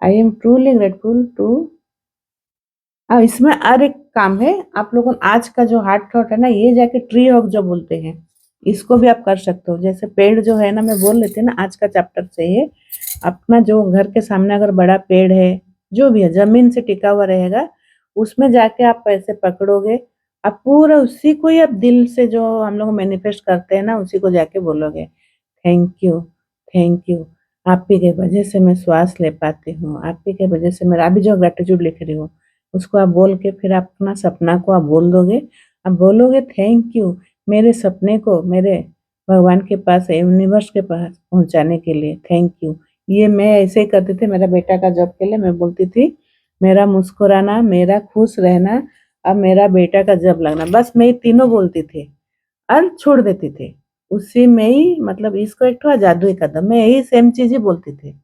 I am truly grateful to. अब इसमें और एक काम है, आप लोगों आज का जो हार्ट थॉट है ना, ये जाके ट्री हॉग जो बोलते हैं, इसको भी आप कर सकते हो। जैसे पेड़ जो है ना, मैं बोल लेती ना आज का चैप्टर से, ये अपना जो घर के सामने अगर बड़ा पेड़ है, जो भी है जमीन से टिका हुआ रहेगा, उसमें जाके आप पैसे पकड़ोगे, आप पूरा उसी को ही आप दिल से जो हम लोग मैनिफेस्ट करते हैं ना, उसी को जाके बोलोगे, थैंक यू, आप ही के वजह से मैं श्वास ले पाती हूँ, आप ही के वजह से मेरा अभी जो ग्रेटिट्यूड लिख रही हूँ उसको आप बोल के फिर अपना सपना को आप बोल दोगे। आप बोलोगे थैंक यू मेरे सपने को मेरे भगवान के पास, यूनिवर्स के पास पहुंचाने के लिए, थैंक यू। ये मैं ऐसे ही करती थी मेरा बेटा का जॉब के लिए। मैं बोलती थी मेरा मुस्कुराना, मेरा खुश रहना और मेरा बेटा का जॉब लगना, बस मैं ये तीनों बोलती थी। और छोड़ देती थी। उसी में ही मतलब इसको एक ठो जादुई कदम, मैं यही सेम चीज़ ही बोलती थी।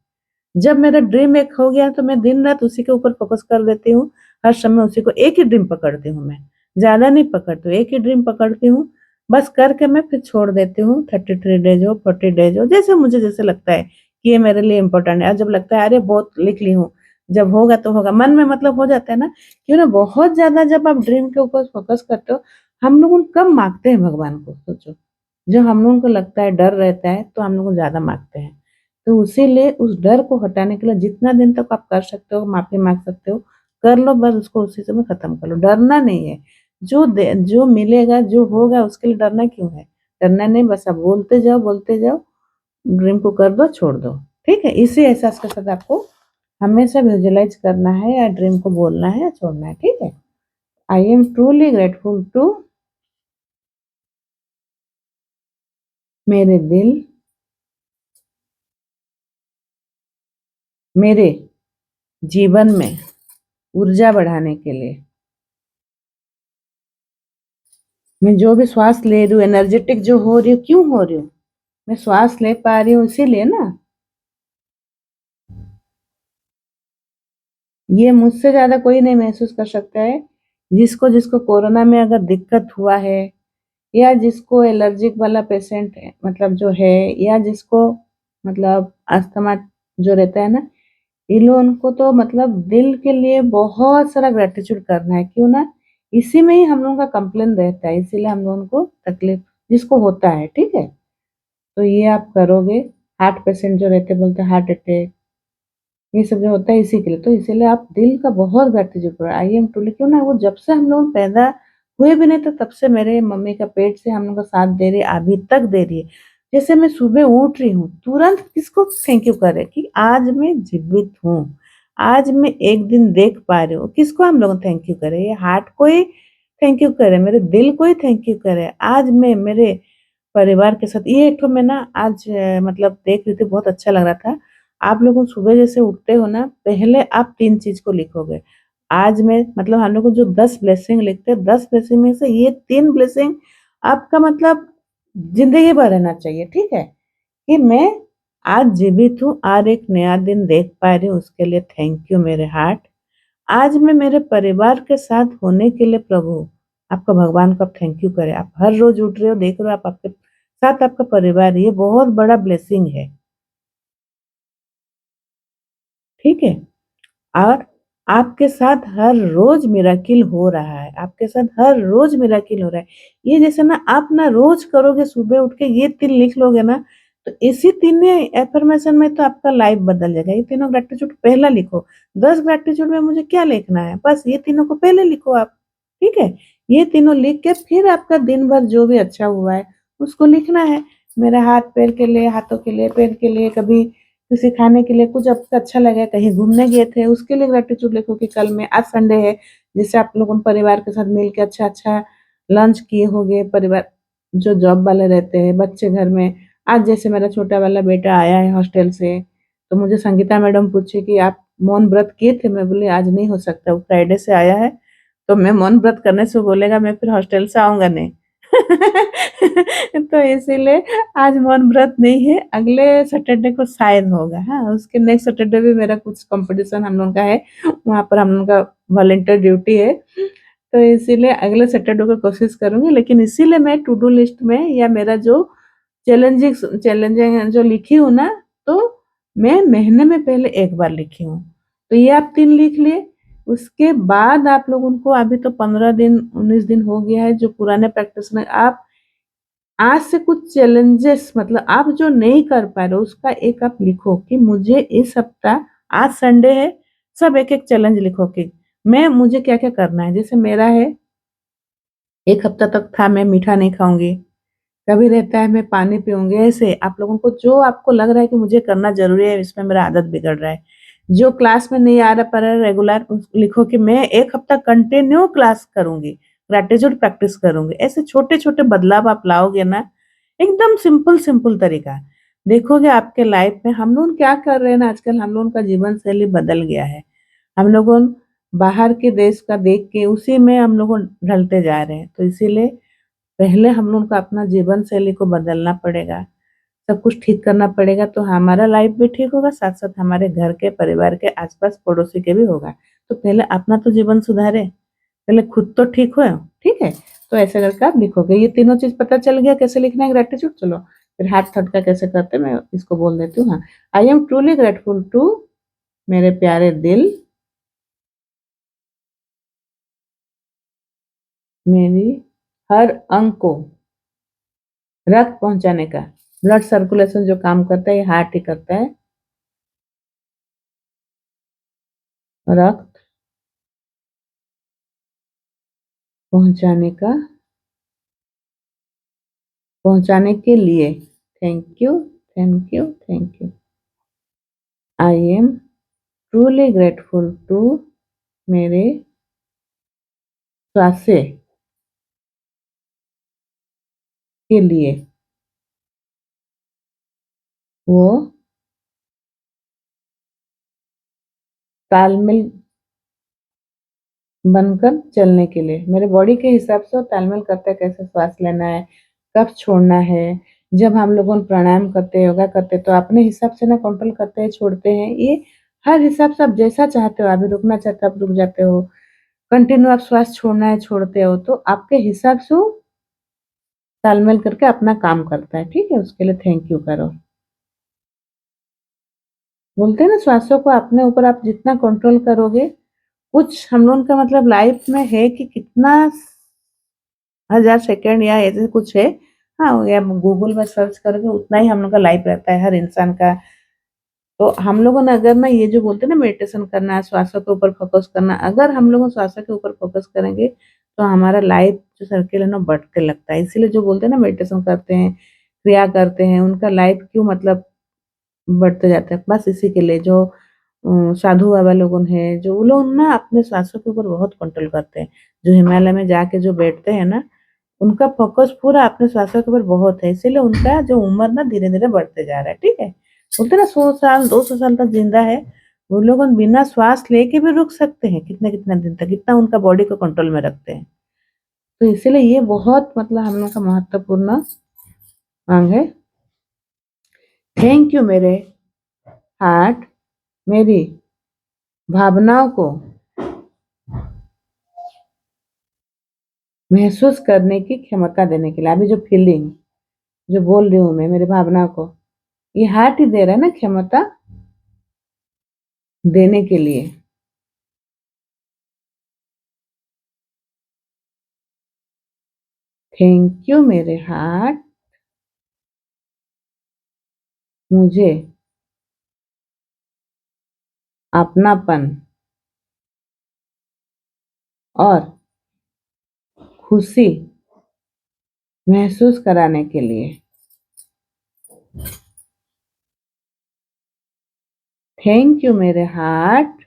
जब मेरा ड्रीम एक हो गया तो मैं दिन-रात उसी के ऊपर फ़ोकस कर देती हूँ। हर समय उसी को एक ही ड्रीम पकड़ती हूँ मैं, ज़्यादा नहीं पकड़ती हूँ, एक ही ड्रीम पकड़ती हूँ। बस करके मैं फिर छोड़ देती हूँ, 33 डेज़ हो, 40 डेज़ हो, जैसे मुझे जैसे लगता है कि ये मेरे लिए इम्पोर्टेंट है। और जब लगता है अरे बहुत लिख ली हूँ, जब होगा तो होगा, मन में मतलब हो जाता है ना, क्यों ना बहुत ज़्यादा जब आप ड्रीम के ऊपर फ़ोकस करते हो, हम लोग कम माँगते हैं भगवान को, सोचो। जो हम लोगों को लगता है डर रहता है, तो हम लोग ज़्यादा माँगते हैं। तो इसीलिए उस डर को हटाने के लिए जितना दिन तक आप कर सकते हो, माफ़ी माँग सकते हो, कर लो, बस उसको उसी समय खत्म कर लो। डरना नहीं है, जो मिलेगा, जो होगा उसके लिए डरना क्यों है? डरना नहीं, बस आप बोलते जाओ, ड्रीम को कर दो, छोड़ दो। ठीक है? इसी एहसास के साथ आपको हमेशा विजुअलाइज़ करना है या ड्रीम को बोलना है या छोड़ना है। ठीक है? I am truly grateful to मेरे दिल, मेरे जीवन में ऊर्जा बढ़ाने के लिए। मैं जो भी श्वास ले रही हूँ, एनर्जेटिक जो हो रही हूँ, क्यों हो रही हूँ? मैं श्वास ले पा रही हूँ इसीलिए ना। ये मुझसे ज़्यादा कोई नहीं महसूस कर सकता है। जिसको कोरोना में अगर दिक्कत हुआ है या जिसको एलर्जिक वाला पेशेंट है मतलब जो है, या जिसको मतलब अस्थमा जो रहता है ना, इन लोगों को तो मतलब दिल के लिए बहुत सारा ग्रैटिट्यूड करना है, क्यों ना? इसी में ही हम लोगों का कंप्लेन रहता है, इसीलिए हम लोगों को तकलीफ जिसको होता है, ठीक है? तो ये आप करोगे। हार्ट पेशेंट जो रहते हैं, बोलते हैं हार्ट अटैक, ये सब जो होता है इसी के लिए, तो इसीलिए आप दिल का बहुत ग्रैटिट्यूड करो। आई एम ट्रूली, क्यों ना, वो जब से हम लोग पैदा हुए भी नहीं तो तब से मेरे मम्मी का पेट से हम लोग का साथ दे रही है, अभी तक दे रही है। जैसे मैं सुबह उठ रही हूँ, तुरंत किसको थैंक यू करे कि आज मैं जीवित हूँ, आज मैं एक दिन देख पा रही हूँ। किसको हम लोग थैंक यू करें? ये हार्ट को ही थैंक यू करें, मेरे दिल को ही थैंक यू करें। आज मैं मेरे परिवार के साथ ये एक ठो मैं ना आज मतलब देख रही थी, बहुत अच्छा लग रहा था। आप लोग सुबह जैसे उठते हो ना, पहले आप 3 चीज़ को लिखोगे। आज मैं मतलब हम लोग को जो 10 ब्लेसिंग लिखते हैं, 10 ब्लेसिंग में से ये 3 ब्लेसिंग आपका मतलब ज़िंदगी भर रहना चाहिए, ठीक है? कि मैं आज जीवित हूँ और एक नया दिन देख पा रही हूँ, उसके लिए थैंक यू मेरे हार्ट। आज मैं मेरे परिवार के साथ होने के लिए प्रभु, आपका भगवान को आप थैंक यू करें। आप हर रोज़ उठ रहे हो, देख रहे हो, आप आपके साथ आपका परिवार है, ये बहुत बड़ा ब्लेसिंग है, ठीक है? और आपके साथ हर रोज़ मिरेकल हो रहा है, आपके साथ हर रोज़ मिरेकल हो रहा है। ये जैसे ना आप ना रोज़ करोगे, सुबह उठ के ये 3 लिख लोगे ना, तो इसी तीनों अफ़र्मेशन में तो आपका लाइफ़ बदल जाएगा। ये तीनों ग्रैटिट्यूड पहला लिखो। 10 ग्रैटिट्यूड में मुझे क्या लिखना है, बस ये तीनों को पहले लिखो आप, ठीक है? ये तीनों लिख के फिर आपका दिन भर जो भी अच्छा हुआ है, उसको लिखना है। मेरे हाथ-पैर के लिए, हाथों के लिए, पैर के लिए, कभी किसी खाने के लिए कुछ आपको अच्छा लगा, कहीं घूमने गए थे, उसके लिए ग्रैटिट्यूड लिखो कि कल मैं, आज संडे है, जैसे आप लोगों परिवार के साथ मिल के अच्छा-अच्छा लंच किए होंगे, परिवार जो जॉब वाले रहते हैं, बच्चे घर में। आज जैसे मेरा छोटा वाला बेटा आया है हॉस्टल से, तो मुझे संगीता मैडम पूछी कि आप मौन व्रत किए थे? मैं बोली आज नहीं हो सकता, वो फ्राइडे से आया है, तो मैं मौन व्रत करने से वो बोलेगा मैं फिर हॉस्टल से आऊँगा नहीं। तो इसीलिए आज मौन व्रत नहीं है, अगले सैटरडे को शायद होगा, हाँ, उसके नेक्स्ट सैटरडे भी मेरा कुछ कॉम्पिटिशन हम लोगों का है, वहाँ पर हम लोगों का वॉलंटियर ड्यूटी है, तो इसीलिए अगले सैटरडे को कोशिश करूँगी। लेकिन इसीलिए मैं टू डू लिस्ट में या मेरा जो चैलेंजिंग जो लिखी हूँ ना, तो मैं महीने में पहले 1 बार लिखी हूँ। तो ये आप 3 लिख लिए, उसके बाद आप लोगों को अभी तो 15 दिन, 19 दिन हो गया है जो पुराने प्रैक्टिस में आप आज से कुछ चैलेंजेस मतलब आप जो नहीं कर पा रहे हो उसका एक आप लिखो कि मुझे इस हफ्ता, आज संडे है, सब एक-एक चैलेंज लिखो कि मुझे क्या-क्या करना है। जैसे मेरा है 1 हफ्ता तक था मैं मीठा नहीं खाऊँगी, कभी रहता है मैं पानी पीऊँगी, ऐसे आप लोगों को जो आपको लग रहा है कि मुझे करना ज़रूरी है, इसमें मेरा आदत बिगड़ रहा है। जो क्लास में नहीं आ रहा पा रहा है रेगुलर, उस लिखो कि मैं 1 हफ्ता कंटिन्यू क्लास करूँगी, ग्रैटिट्यूड प्रैक्टिस करूँगी। ऐसे छोटे-छोटे बदलाव आप लाओगे ना, एकदम सिंपल तरीका, देखोगे आपके लाइफ में हम लोग क्या कर रहे हैं ना, आजकल हम लोगों का जीवन शैली बदल गया है। हम लोगों बाहर के देश का देख के उसी में हम लोग ढलते जा रहे हैं। तो इसीलिए पहले हम लोगों को अपना जीवन शैली को बदलना पड़ेगा, सब कुछ ठीक करना पड़ेगा, तो हमारा लाइफ भी ठीक होगा, साथ-साथ हमारे घर के, परिवार के, आस-पास पड़ोसी के भी होगा। तो पहले अपना तो जीवन सुधारें, पहले खुद तो ठीक हो, ठीक है? तो ऐसे करके आप लिखोगे। ये तीनों चीज़ पता चल गया कैसे लिखना है ग्रैटिट्यूड? चलो फिर हाथ थटका कैसे करते हैं मैं इसको बोल देती हूँ। हाँ, I am truly grateful to मेरे प्यारे दिल, मेरी हर अंग को रक्त पहुँचाने का, ब्लड सर्कुलेशन जो काम करता है ये हार्ट ही करता है। रक्त पहुँचाने का पहुँचाने के लिए thank you, thank you, thank you. I am truly grateful to मेरे श्वासे के लिए, वो तालमेल बनकर चलने के लिए, मेरे बॉडी के हिसाब से वो तालमेल करता है कैसे श्वास लेना है, कब छोड़ना है। जब हम लोगों प्राणायाम करते हैं, योगा करते हैं तो अपने हिसाब से ना कंट्रोल करते हैं, छोड़ते हैं। ये हर हिसाब से आप जैसा चाहते हो, अभी रुकना चाहते हो आप रुक जाते हो, कंटिन्यू आप श्वास छोड़ना है छोड़ते हो, तो आपके हिसाब से वो तालमेल करके अपना काम करता है, ठीक है? उसके लिए थैंक यू करो। बोलते हैं ना श्वासों को अपने ऊपर आप जितना कंट्रोल करोगे, कुछ हम लोगों का मतलब लाइफ में है कि कितना 1000 सेकंड या ऐसे कुछ है। हाँ, या गूगल में सर्च करोगे उतना ही हम लोग का लाइफ रहता है हर इंसान का। तो हम लोगों ने अगर ना ये जो बोलते हैं ना मेडिटेशन करना, श्वासों के ऊपर फोकस करना, अगर हम लोग श्वासों के ऊपर फोकस करेंगे तो हमारा लाइफ जो सर्किल है ना बढ़ते लगता है। इसीलिए जो बोलते हैं ना मेडिटेशन करते हैं, क्रिया करते हैं, उनका लाइफ क्यों मतलब बढ़ते जाता है। बस इसी के लिए जो साधु बाबा लोगन हैं, जो वो लोग ना अपने श्वासों के ऊपर बहुत कंट्रोल करते हैं। जो हिमालय में जाके जो बैठते हैं ना, उनका फोकस पूरा अपने श्वासों के ऊपर बहुत है, इसीलिए उनका जो उम्र ना धीरे-धीरे बढ़ते जा रहा है, ठीक है? बोलते हैं ना 100 साल, 200 साल तक जिंदा है, वो लोग बिना श्वास लेके भी रुक सकते हैं कितने-कितने दिन तक, इतना उनका बॉडी को कंट्रोल में रखते हैं। तो इसीलिए ये बहुत मतलब हम लोग का महत्वपूर्ण अंग है। थैंक यू मेरे हार्ट, मेरी भावनाओं को महसूस करने की क्षमता देने के लिए। अभी जो फीलिंग जो बोल रही हूँ मैं मेरी भावना को, ये हार्ट ही दे रहा है ना क्षमता देने के लिए। थैंक यू मेरे हार्ट, मुझे अपनापन और खुशी महसूस कराने के लिए। थैंक यू मेरे हार्ट,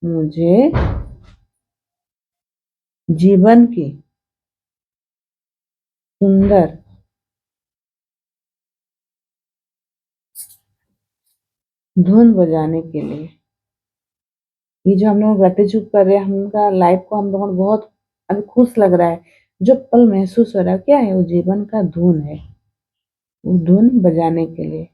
मुझे जीवन की सुंदर धुन बजाने के लिए। ये जो हम लोग ग्रैटिट्यूड कर रहे हैं, हम उनका लाइफ को हम लोगों को बहुत अभी खुश लग रहा है। जो पल महसूस हो रहा है क्या है? वो जीवन का धुन है, वो धुन बजाने के लिए।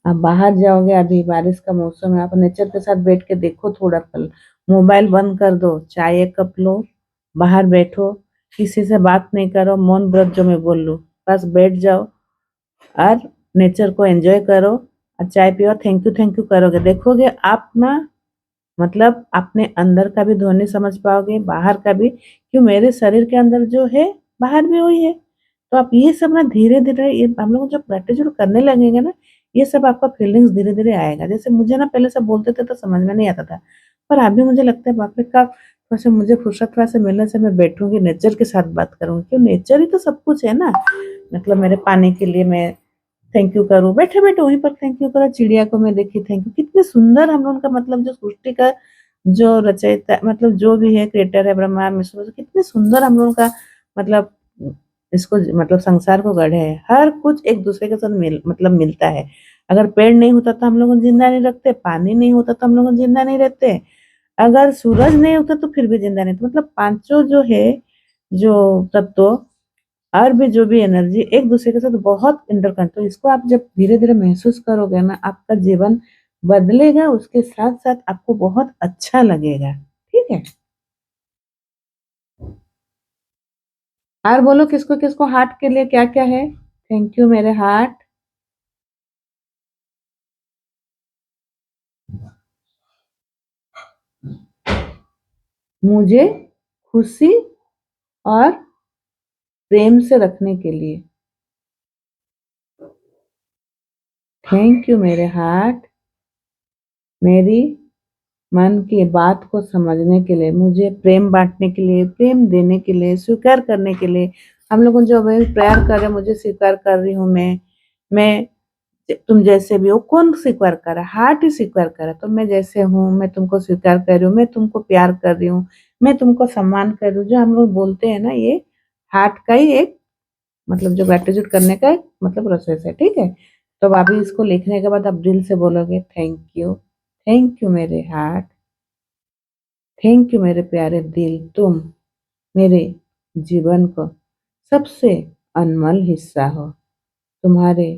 आप बाहर जाओगे, अभी बारिश का मौसम है, आप नेचर के साथ बैठ के देखो थोड़ा पल, मोबाइल बंद कर दो, चाय एक कप लो, बाहर बैठो, किसी से बात नहीं करो, मौन व्रत जो मैं बोल लूँ, बस बैठ जाओ और नेचर को एंजॉय करो और चाय पियो, थैंक यू करोगे, देखोगे आप ना मतलब अपने अंदर का भी ध्वनि समझ पाओगे, बाहर का भी, क्यों मेरे शरीर के अंदर जो है बाहर भी वही है। तो आप ये सब ना धीरे-धीरे ये हम लोग जब प्रैक्टिस करने लगेंगे ना, ये सब आपका फीलिंग्स धीरे-धीरे आएगा। जैसे मुझे ना पहले सब बोलते थे तो समझ में नहीं आता था, पर अभी मुझे लगता है बाप रे! कब वैसे मुझे फुर्सत थोड़ा से मिलने से मैं बैठूँगी, नेचर के साथ बात करूँगी, क्यों नेचर ही तो सब कुछ है ना। मतलब मेरे पानी के लिए मैं थैंक यू करूँ, बैठे-बैठे वहीं पर थैंक यू करा, चिड़िया को मैं देखी थैंक यू, कितने सुंदर हम लोगों का मतलब जो सृष्टि का जो रचयिता मतलब जो भी है क्रिएटर है ब्रह्मा विष्णु, कितने सुंदर हम लोगों का मतलब इसको मतलब संसार को गढ़े है। हर कुछ एक दूसरे के साथ मतलब मिलता है। अगर पेड़ नहीं होता तो हम लोग जिंदा नहीं रखते, पानी नहीं होता तो हम लोग जिंदा नहीं रहते, अगर सूरज नहीं होता तो फिर भी जिंदा नहीं, तो मतलब पांचों जो है, जो तत्व और भी जो भी एनर्जी एक दूसरे के साथ बहुत इंटरकनेक्ट, तो इसको आप जब धीरे धीरे महसूस करोगे ना, आपका जीवन बदलेगा, उसके साथ साथ आपको बहुत अच्छा लगेगा। ठीक है, और बोलो किसको किसको हार्ट के लिए क्या क्या है। थैंक यू मेरे हार्ट। मुझे खुशी और प्रेम से रखने के लिए। थैंक यू मेरे हार्ट। मेरी मन की बात को समझने के लिए, मुझे प्रेम बांटने के लिए, प्रेम देने के लिए, स्वीकार करने के लिए। हम लोग जो अभी प्यार कर रहे हैं, मुझे स्वीकार कर रही हूँ मैं तुम जैसे भी हो। कौन स्वीकार कर रहा है? हार्ट ही स्वीकार कर रहा है। तो मैं जैसे हूँ, मैं तुमको स्वीकार कर रही हूँ, मैं तुमको प्यार कर रही हूँ, मैं तुमको सम्मान कर रही हूँ। जो हम लोग बोलते हैं ना, ये हार्ट का ही एक मतलब जो ग्रेटिट्यूड करने का एक मतलब प्रोसेस है। ठीक है, तो अब अभी इसको लिखने के बाद आप दिल से बोलोगे थैंक यू मेरे हार्ट, थैंक यू मेरे प्यारे दिल, तुम मेरे जीवन का सबसे अनमोल हिस्सा हो। तुम्हारे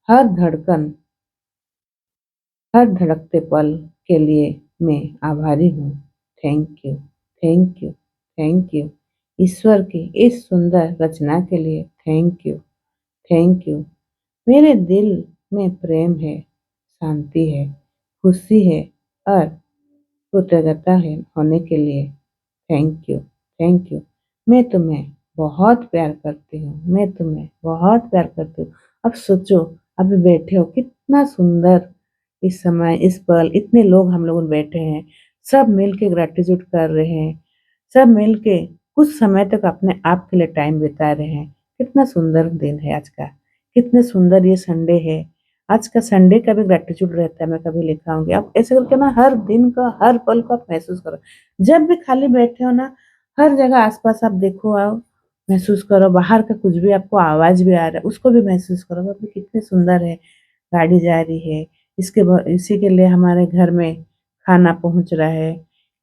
हर धड़कन, हर धड़कते पल के लिए मैं आभारी हूँ। Thank you, thank you, thank you. ईश्वर की इस सुंदर रचना के लिए थैंक यू, थैंक यू। मेरे दिल में प्रेम है, शांति है, खुशी है और कृतज्ञता है होने के लिए थैंक यू, थैंक यू। मैं तुम्हें बहुत प्यार करती हूँ, मैं तुम्हें बहुत प्यार करती हूँ। अब सोचो, अभी बैठे हो, कितना सुंदर इस समय, इस पल, इतने लोग हम लोग बैठे हैं, सब मिल के ग्रेटिट्यूड कर रहे हैं, सब मिल के कुछ समय तक अपने आप के लिए टाइम बिता रहे हैं। कितना सुंदर दिन है आज का, कितने सुंदर ये संडे है। आज का संडे का भी ग्रेटिट्यूड रहता है, मैं कभी लिखाऊंगी। आप ऐसे करके ना हर दिन का, हर पल को आप महसूस करो। जब भी खाली बैठे हो ना, हर जगह आसपास आप देखो, आओ महसूस करो, बाहर का कुछ भी आपको आवाज भी आ रहा है उसको भी महसूस करो। बाप रे, कितने सुंदर है, गाड़ी जा रही है, इसी के लिए हमारे घर में खाना पहुंच रहा है,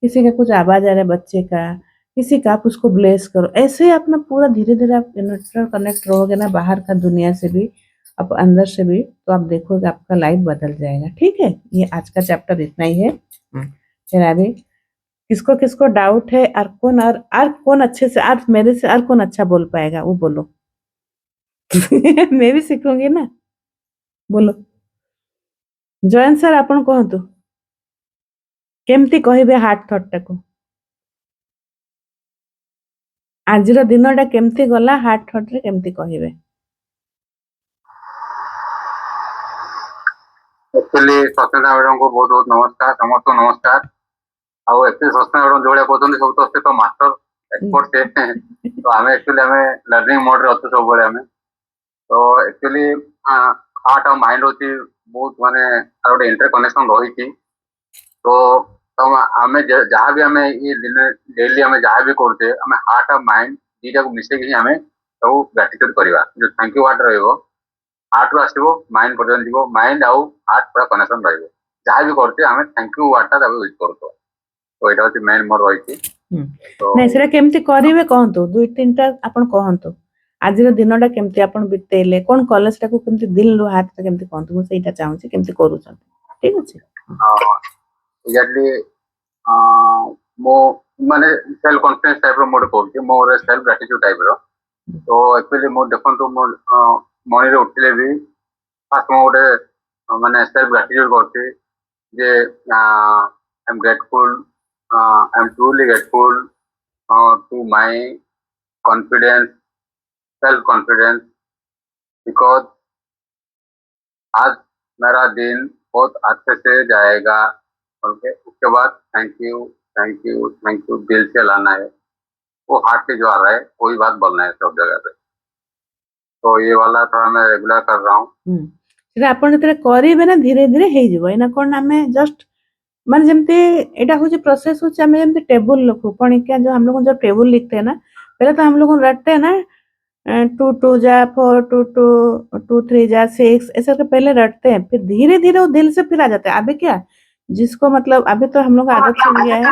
किसी का कुछ आवाज आ रहा है बच्चे का, किसी का, आप उसको ब्लेस करो। ऐसे ही अपना पूरा धीरे धीरे आप कनेक्ट रहोगे ना बाहर का दुनिया से भी, अब अंदर से भी, तो आप देखोगे आपका लाइफ बदल जाएगा। ठीक है, ये आज का चैप्टर इतना ही है। फिर अभी किसको किसको डाउट है, और कौन अच्छे से, और मेरे से और कौन अच्छा बोल पाएगा वो बोलो। मैं भी सीखूंगी ना, बोलो। ଜୟନ୍ତ ସାର୍ ଆପଣ କୁହନ୍ତୁ, କେମିତି କହିବେ ହାର୍ଟ ଥଟ୍ ଟାକୁ? ଆଜିର ଦିନଟା କେମିତି ଗଲା ହାର୍ଟ ଥଟ୍ ରେ କେମିତି କହିବେ? एक्चुअली सस्मिता मैडम को बहुत बहुत नमस्कार, समस्त नमस्कार। ଆଉ एक्चुअली सस्मिता मैडम जो कहते सब तो से तो मास्टर एक्सपर्ट से तो आम एक्चुअली आम लर्निंग मोड रे अच्छे सब आम तो एक्चुअली हार्ट और माइंड होची बहुत माने गोटे इंटरकनेक्शन रही। तो आम जहाँ भी आम ये डेली आम जहाँ भी करते आम हार्ट और माइंड दीटा को मिसेक ही आम सब ग्रेटिट्यूड करवा। जो थैंक यू हार्ट रही हार्ट रू आसो माइंड पर्यटन जीव, माइंड आउ हार्ट पूरा कनेक्शन रही। जहाँ भी करते आम थैंक यू वर्ड टा यूज कर, तो यहाँ हूँ मेन मोर रही। ନାଇଁ ସେଟା କେମିତି କରିବେ କହନ୍ତୁ, ଦୁଇ ତିନିଟା ଆପଣ କହନ୍ତୁ। ଆଜିର ଦିନଟା କେମିତି ଆପଣ ବିତେଇଲେ, କଣ କଲେ, ସେଟାକୁ କେମିତି ଦିଲରୁ ହାର୍ଟ କେମିତି କହନ୍ତୁ, ମୁଁ ସେଇଟା ଚାହୁଁଛି କେମିତି କରୁଛନ୍ତି। ଠିକ ଅଛି, एग्जैक्टली मो माने सेल्फ कॉन्फिडेंस टाइप रो मोड कहूँ, मोर सेल्फ ग्रेटिट्यूड टाइप रो। तो एक्चुअली मो देखंतु मो मॉर्निंग रे उठले भी फास्ट मो गोटे माने सेल्फ ग्रेटिट्यूड करते जे I am grateful, I am truly grateful to my confidence, self confidence, because आज मेरा दिन बहुत अच्छे से जाएगा। ओके, उसके बाद thank you, thank you, thank you दिल से लाना है, वो हार्ट से जो आ रहा है वही बात बोलना है सब जगह पे। तो ये वाला थोड़ा मैं रेगुलर कर रहा हूँ। ସେଟା ଆପଣ ଯେତେବେଳେ କରିବେ ନା ଧୀରେ ଧୀରେ ହେଇଯିବ। ଏଇନା କଣ ଆମେ ଜଷ୍ଟ ମାନେ ଯେମିତି ଏଇଟା हूँ प्रोसेस हूँ, हमें जैसे टेबुल लिखू पणिका, जो हम लोग जब टेबुल लिखते हैं ना, पहले तो हम लोग रटते हैं ना, 2 जा 4, 2 3 जा 6, ऐसे करके पहले रटते हैं, फिर धीरे धीरे वो दिल से फिर आ जाता है। अभी क्या जिसको मतलब अभी तो हम लोग आदत छूट गया है,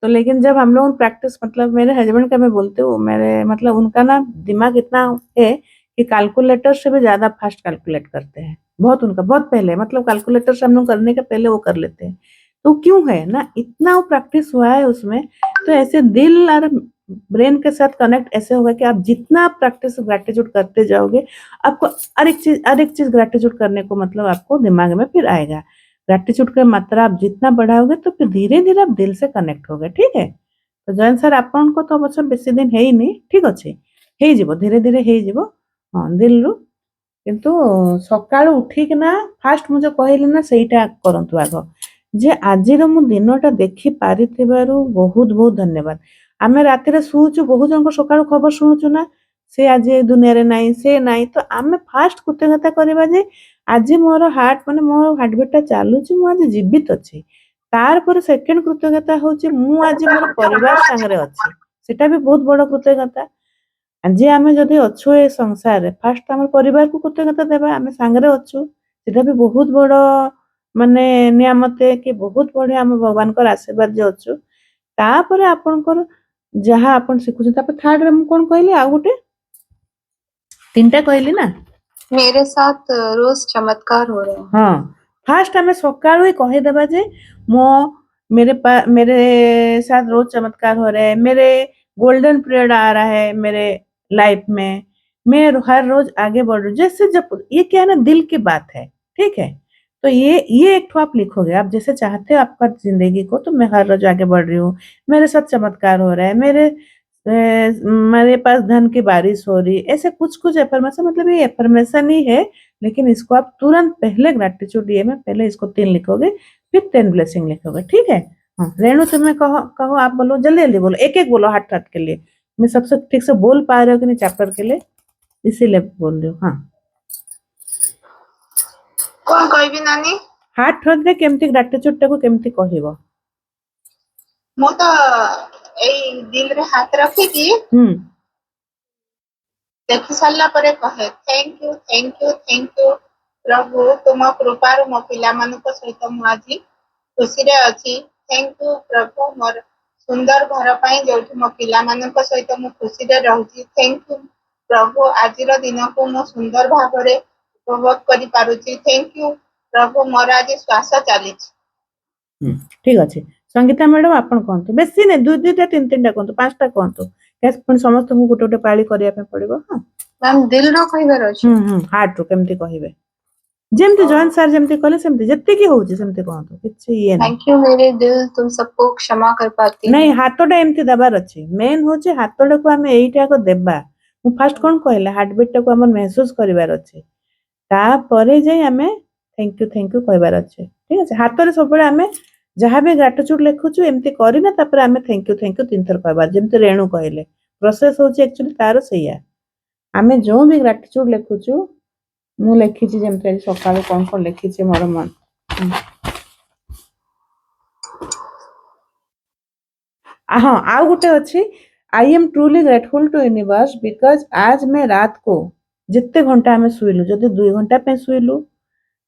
तो लेकिन जब हम लोग प्रैक्टिस मतलब मेरे हस्बैंड का मैं बोलती हूँ, मेरे मतलब उनका ना दिमाग इतना है कि कैलकुलेटर से भी ज्यादा फास्ट कैलकुलेट करते हैं। बहुत उनका बहुत पहले मतलब कैलकुलेटर से हम लोग करने के पहले वो कर लेते हैं। तो क्यों है ना, इतना वो प्रैक्टिस हुआ है उसमें। तो ऐसे दिल और ब्रेन के साथ कनेक्ट ऐसे होगा कि आप जितना आप प्रैक्टिस ग्रेटिट्यूड करते जाओगे, आपको हर एक चीज ग्रेटिट्यूड करने को मतलब आपको दिमाग में फिर आएगा। ग्रेटिट्यूड की मात्रा आप जितना बढ़ाओगे तो फिर धीरे धीरे आप दिल से कनेक्ट होगे। ठीक है, तो जयंत ସାର୍ ଆପଣଙ୍କ ତ ଅବଶ୍ୟ ବେଶୀ ଦିନ ହେଇନି, ଠିକ ଅଛି, ହେଇଯିବ ଧୀରେ ଧୀରେ ହେଇଯିବ। ହଁ ଦିଲରୁ କିନ୍ତୁ ସକାଳୁ ଉଠିକିନା ଫାଷ୍ଟ ମୁଁ ଯୋଉ କହିଲି ନା ସେଇଟା କରନ୍ତୁ ଆଗ, ଯେ ଆଜିର ମୁଁ ଦିନଟା ଦେଖି ପାରିଥିବାରୁ ବହୁତ ବହୁତ ଧନ୍ୟବାଦ। ଆମେ ରାତିରେ ଶୋଉଛୁ, ବହୁତ ଜଣଙ୍କ ସକାଳୁ ଖବର ଶୁଣୁଛୁ ନା, ସେ ଆଜି ଏ ଦୁନିଆରେ ନାହିଁ, ସେ ନାହିଁ, ତ ଆମେ ଫାଷ୍ଟ କୃତଜ୍ଞତା କରିବା ଯେ ଆଜି ମୋର ହାର୍ଟ ମାନେ ମୋ ହାର୍ଟବିଟଟା ଚାଲୁଛି, ମୁଁ ଆଜି ଜୀବିତ ଅଛି। ତାପରେ ସେକେଣ୍ଡ କୃତଜ୍ଞତା ହଉଛି ମୁଁ ଆଜି ମୋର ପରିବାର ସାଙ୍ଗରେ ଅଛି, ସେଟା ବି ବହୁତ ବଡ କୃତଜ୍ଞତା। ଆଜି ଆମେ ଯଦି ଅଛୁ ଏ ସଂସାରରେ, ଫାଷ୍ଟ ଆମର ପରିବାରକୁ କୃତଜ୍ଞତା ଦେବା, ଆମେ ସାଙ୍ଗରେ ଅଛୁ, ସେଟା ବି ବହୁତ ବଡ ମାନେ ନିୟାମତେ କି ବହୁତ ବଢିଆ ଆମ ଭଗବାନଙ୍କର ଆଶୀର୍ବାଦ ଯେ ଅଛୁ। ତାପରେ ଆପଣଙ୍କର ଯାହା ଆପଣ ଶିଖୁଛନ୍ତି, ତାପରେ ଥାର୍ଡରେ ମୁଁ କଣ କହିଲି ଆଉ ଗୋଟେ ତିନିଟା କହିଲି ନା, मेरे साथ रोज चमत्कार हो रहे हैं। हाँ फास्ट आमे सकाळू ही कहिदेबा जे मो मेरे साथ रोज चमत्कार हो रहा है, मेरे गोल्डन पीरियड आ रहा है मेरे लाइफ में, मैं हर रोज आगे बढ़ रही हूँ। जैसे जब ये क्या है ना, दिल की बात है, ठीक है, तो ये एक ठो आप लिखोगे, आप जैसे चाहते हो आपका जिंदगी को, तो मैं हर रोज आगे बढ़ रही हूँ, मेरे साथ चमत्कार हो रहा है, मेरे पास धन की बारिश हो रही, ऐसे कुछ कुछ एफर्मेशन, मतलब ये एफर्मेशन ही है, लेकिन इसको आप तुरंत पहले ग्रेटिट्यूड ये में पहले इसको 3 लिखोगे, फिर 10 ब्लेसिंग लिखोगे। ठीक है, हाँ रेणु तुम्हें कहो कहो, आप बोलो, जल्दी जल्दी बोलो, एक एक बोलो हाथ हाथ के लिए, मैं सबसे ठीक से बोल पा रहे हो कि नहीं चैप्टर के लिए, इसीलिए बोल रही हूँ। हाँ कौन कहबी नानी? हाथ हाथ रे केमती ग्रेटिट्यूड टाको केमती कहिबो? मु तो एई दिल रे हाथ रखिकी देखि सारला परे कहे thank you thank you thank you प्रभु, तुम कृपार मो पिला मानक सहित मु आज खुशी रे अछि। थैंक यू प्रभु, मोर सुंदर घर पाई जोठी मो पिला मानक सहित मु खुशी रे रहूची। थैंक यू प्रभु, आजिर दिन को मु सुंदर भाबरे उपभोग करि पारुची। थैंक यू प्रभु, मोर आज श्वास चलीछि। ठीक अच्छे, संगीता मैडम आपण कहतु, बेसी नहीं दुई दुईटा तीन तीन टा कहतु, पांचटा कहतु, पुणी समस्त को गोटे गोटे पाली करिया पे पड़िबो। हां मैम दिल रो कहिबार अछि। हार्ट रो केमती कहिबे, जेमती जॉइन सर जेमती कहले सेमती जत्ते की होउची सेमती कहतु, किछ ये नहीं। थैंक यू मेरे दिल, तुम सबको क्षमा कर पाती नहीं हाथटा एमती दबार अछि, मेन होचे हाथटा को हमें एइटा को देबा। मु फर्स्ट कोन कहले हार्ट बीट टा को हम महसूस करिवार अछि, तापरे जे हमें थैंक यू कहबार अछि। ठीक আছে, हाथ रे सब बेले हमें जहाँ भी ग्रेटिट्यूड लिखुछु एमती करी ना, तापर हमें थैंक यू तीन थर कहबार, जेमती रेणु कहले प्रोसेस होची एक्चुअली तारो सैया। हमें जो भी ग्रेटिट्यूड लिखुछु, मु लिखिछि जेमती आज सकाळ कोन कोन लिखिछि मोर मन। हाँ आउ गोटे अच्छी, I am truly grateful to universe because आज मैं रात को जिते घंटा आम शुइलु, जदि 2 घंटा पे शुइलु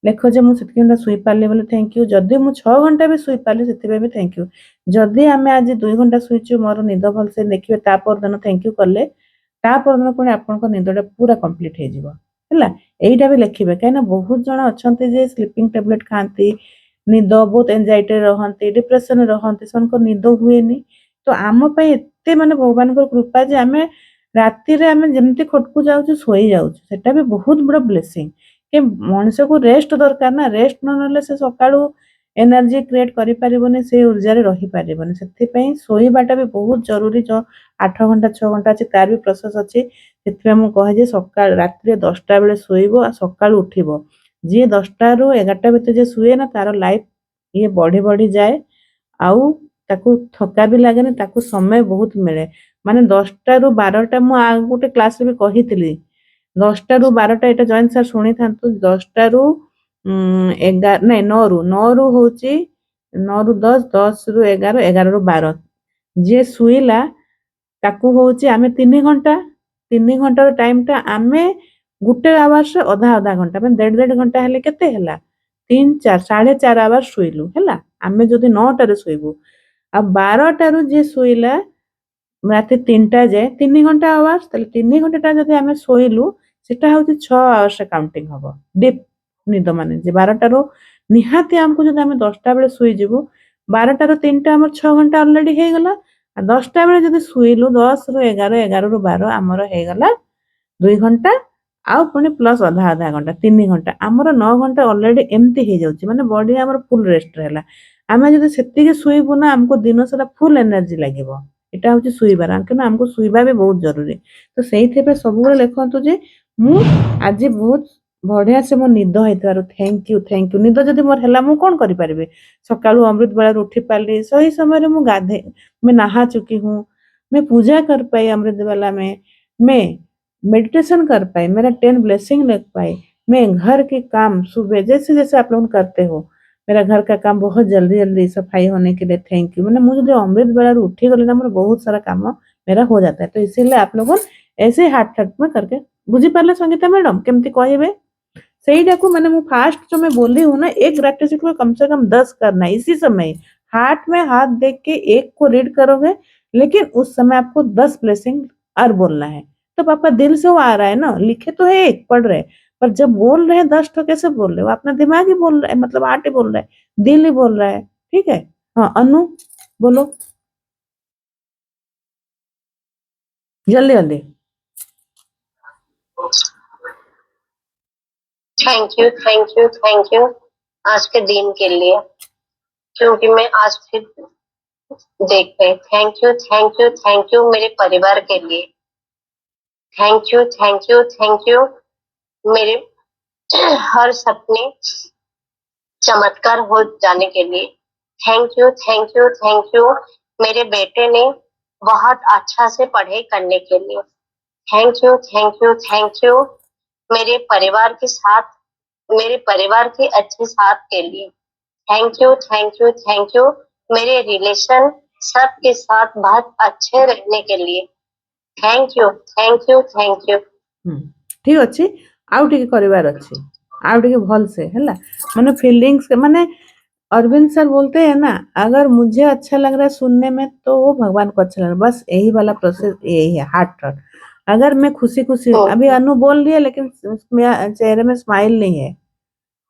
लेख जे मुझे घंटा शुई पार्ली बोले थैंक यू, जदि मु 6 घंटा भी शुई पार्ली से भी थैंक यू, जदि आम आज 2 घंटा शुईचु मोर निद भलसे देखिए तापर दिन थैंक यू कले, तापर दिन पुणी आपन निदटा पूरा कंप्लीट हो जिवो हैला। एइटा भी लिखिबे, कहीं बहुत जन अच्छे जे स्लीपिंग टेबलेट खाती, निद बहुत एंजाइटी रहती, डिप्रेशन रहती, से निद हुएनी। तो आम एते माने भगवान कृपा जे आमे राति रे आमे जेमती खटकु जाउछु सोई जाउछु, सेटा भी बहुत बड़ ब्लेसिंग। के मनुष्य को रेस्ट दरकार ना, रेस्ट न नले से सकाळू एनर्जी क्रिएट करि परिबोनी, से ऊर्जा रे रही परिबोनी, सेति पई सोईबाटा भी बहुत जरूरी। जो 8 घंटा 6 घंटा अछि तार भी प्रोसेस अछि, सेति पई मु कहे जे सकाळ राति रे 10टा बेले सोईबो आ सकाळू उठिबो। जे 10टा रु 11टा भीतर जे सुए ना, तार लाइफ ये बढ़ी बढ़ी जाए, आउ ताकू थका भी लागेनी, ताकू समय बहुत मिले। माने 10टा रु 12टा मु आ गोटे क्लास रे भी कहितली, 10टा रु 12टा एटा जॉइन सर सुनी थांतु, 10टा रु 11 नहीं 9 रु होची 9 रु 10, 10 रु 11, 11 रु 12 जे सुइला ताकू होची आमे 3 घंटा, 3 घंटा रो टाइम टा आमे गुटे आवर्स आधा आधा घंटा, माने 1.5 घंटा हेले केते हैला 3 4 4.5 आवर शोइलु हैला आमे जदि 9 रे शोइबु आ 12 रू जे शोइला राति 3टा जाए 3 घंटा आवर्स ताले 3 घंटा जदि आमे शोइलु सेटा होची 6 आवर्स काउंटिंग हबो डीप निद माने जे 12 रू निहाती हमको जदि आमे 10टा बेले शोइ जिवु 12 रू 3टा हमर 6 घंटा ऑलरेडी हे गला आ 10टा बेले जदि शोइलु 10 रू 11 11 रू 12 हमर हे गला 2 घंटा आउ पुणी प्लस आधा आधा घंटा 3 घंटा आमर 9 घंटा ऑलरेडी एमती हो जाउची माने बॉडी हमर फुल रेस्ट रहला आमे जदि सेति के सुइबु ना हमको दिन सारा फुल एनर्जी लागिवो एटा होची सुइबार आंके हमको सुइबा भी बहुत जरूरी तो सेइथे पे सब बेले लेखंतु जे मु आज बहुत बढ़िया से मो निद होइतारु थैंक यू निद जदि मोर हला मु कोन करि परिबे सकाळु अमृत बेला उठी पाली सही समय रे मु गाधे मैं नहा चुकी हूं मैं पूजा कर पाई अमृत बेला में मैं मेडिटेशन कर पाए मेरा 10 ब्लेसिंग लग पाए मैं घर के काम सुबह जैसे जैसे आप लोग करते हो मेरा घर का काम बहुत जल्दी जल्दी सफाई होने के लिए थैंक यू मैंने मुझे जो अमृत बेला उठी गली ना मेरा बहुत सारा काम मेरा हो जाता है तो इसीलिए आप लोग ऐसे हाथ हाथ में करके बुझी पारे संगीता मैडम केमती कहबे सही को मैंने मु फास्ट जो मैं बोली हूँ ना एक ग्रेटिट्यूड को कम से कम 10 करना है इसी समय हाथ में हाथ देख के एक को रीड करोगे लेकिन उस समय आपको 10 ब्लेसिंग और बोलना है तो पापा दिल से वो आ रहा है ना लिखे तो है एक पढ़ रहे पर जब बोल रहे हैं 10 तो कैसे बोल रहे हो अपना दिमाग ही बोल रहा है मतलब आर्ट ही बोल रहा है दिल ही बोल रहा है ठीक है हाँ अनु बोलो जल्दी जल्दी थैंक यू आज के दिन के लिए क्योंकि मैं आज फिर देख पाई थैंक यू मेरे परिवार के लिए थैंक यू मेरे हर सपने चमत्कार हो जाने के लिए थैंक यू मेरे बेटे ने बहुत अच्छा से पढ़ाई करने के लिए थैंक यू मेरे परिवार के अच्छे साथ के लिए थैंक यू मेरे रिलेशन सबके साथ बहुत अच्छे रहने के लिए थैंक यू ठीक अच्छे आउ टिके करिवार अच्छे आउ टिके भल से हैला माने फीलिंग्स माने अरविंद सर बोलते हैं ना अगर मुझे अच्छा लग रहा है सुनने में तो वो भगवान को अच्छा लग रहा है बस यही वाला प्रोसेस यही है हार्ट ट्रट अगर मैं खुशी खुशी अभी अनु बोल रही है लेकिन चेहरे में स्माइल नहीं है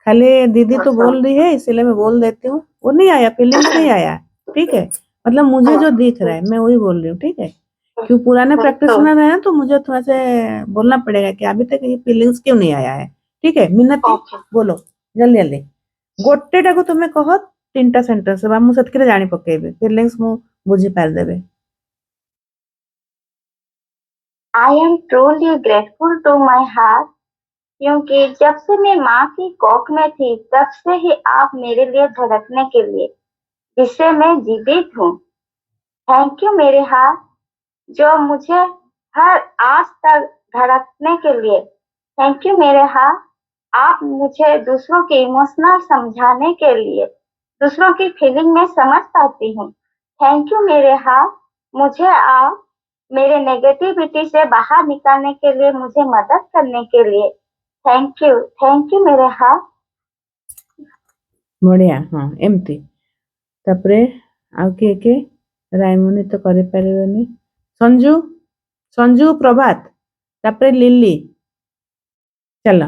खाली दीदी तो बोल रही है इसीलिए मैं बोल देती हूँ वो नहीं आया फीलिंग्स नहीं आया ठीक है मतलब मुझे जो दिख रहा है मैं वही बोल रही हूँ ठीक है क्यों पुराने प्रैक्टिशनर है तो मुझे थोड़ा से बोलना पड़ेगा कि अभी तक ये फीलिंग्स क्यों नहीं आया है ठीक है मिन्नती बोलो जल्दी जल्दी गोटेटा को तुम्हें कह 3टा सेंटेंस मु सेतके जानी पकेबे फीलिंग्स मु बुझी पार देबे I am truly grateful to my heart क्योंकि जब से मैं माँ की कोख में थी तब से ही आप मेरे लिए धड़कने के लिए जिससे मैं जीवित हूँ थैंक यू मेरे हार्ट जो मुझे हर आज तक धड़कने के लिए थैंक यू मेरे हार्ट आप मुझे दूसरों के इमोशनल समझाने के लिए दूसरों की फीलिंग में समझ पाती हूँ थैंक यू मेरे हार्ट मुझे आप मेरे नेगेटिविटी से बाहर निकालने के लिए मुझे मदद करने के लिए थैंक यू मेरे हार्ट बढ़िया हाँ एमती तापरे आउ के रायमुनी तो करे परिबनी संजू संजू प्रभात तापरे लिली चलो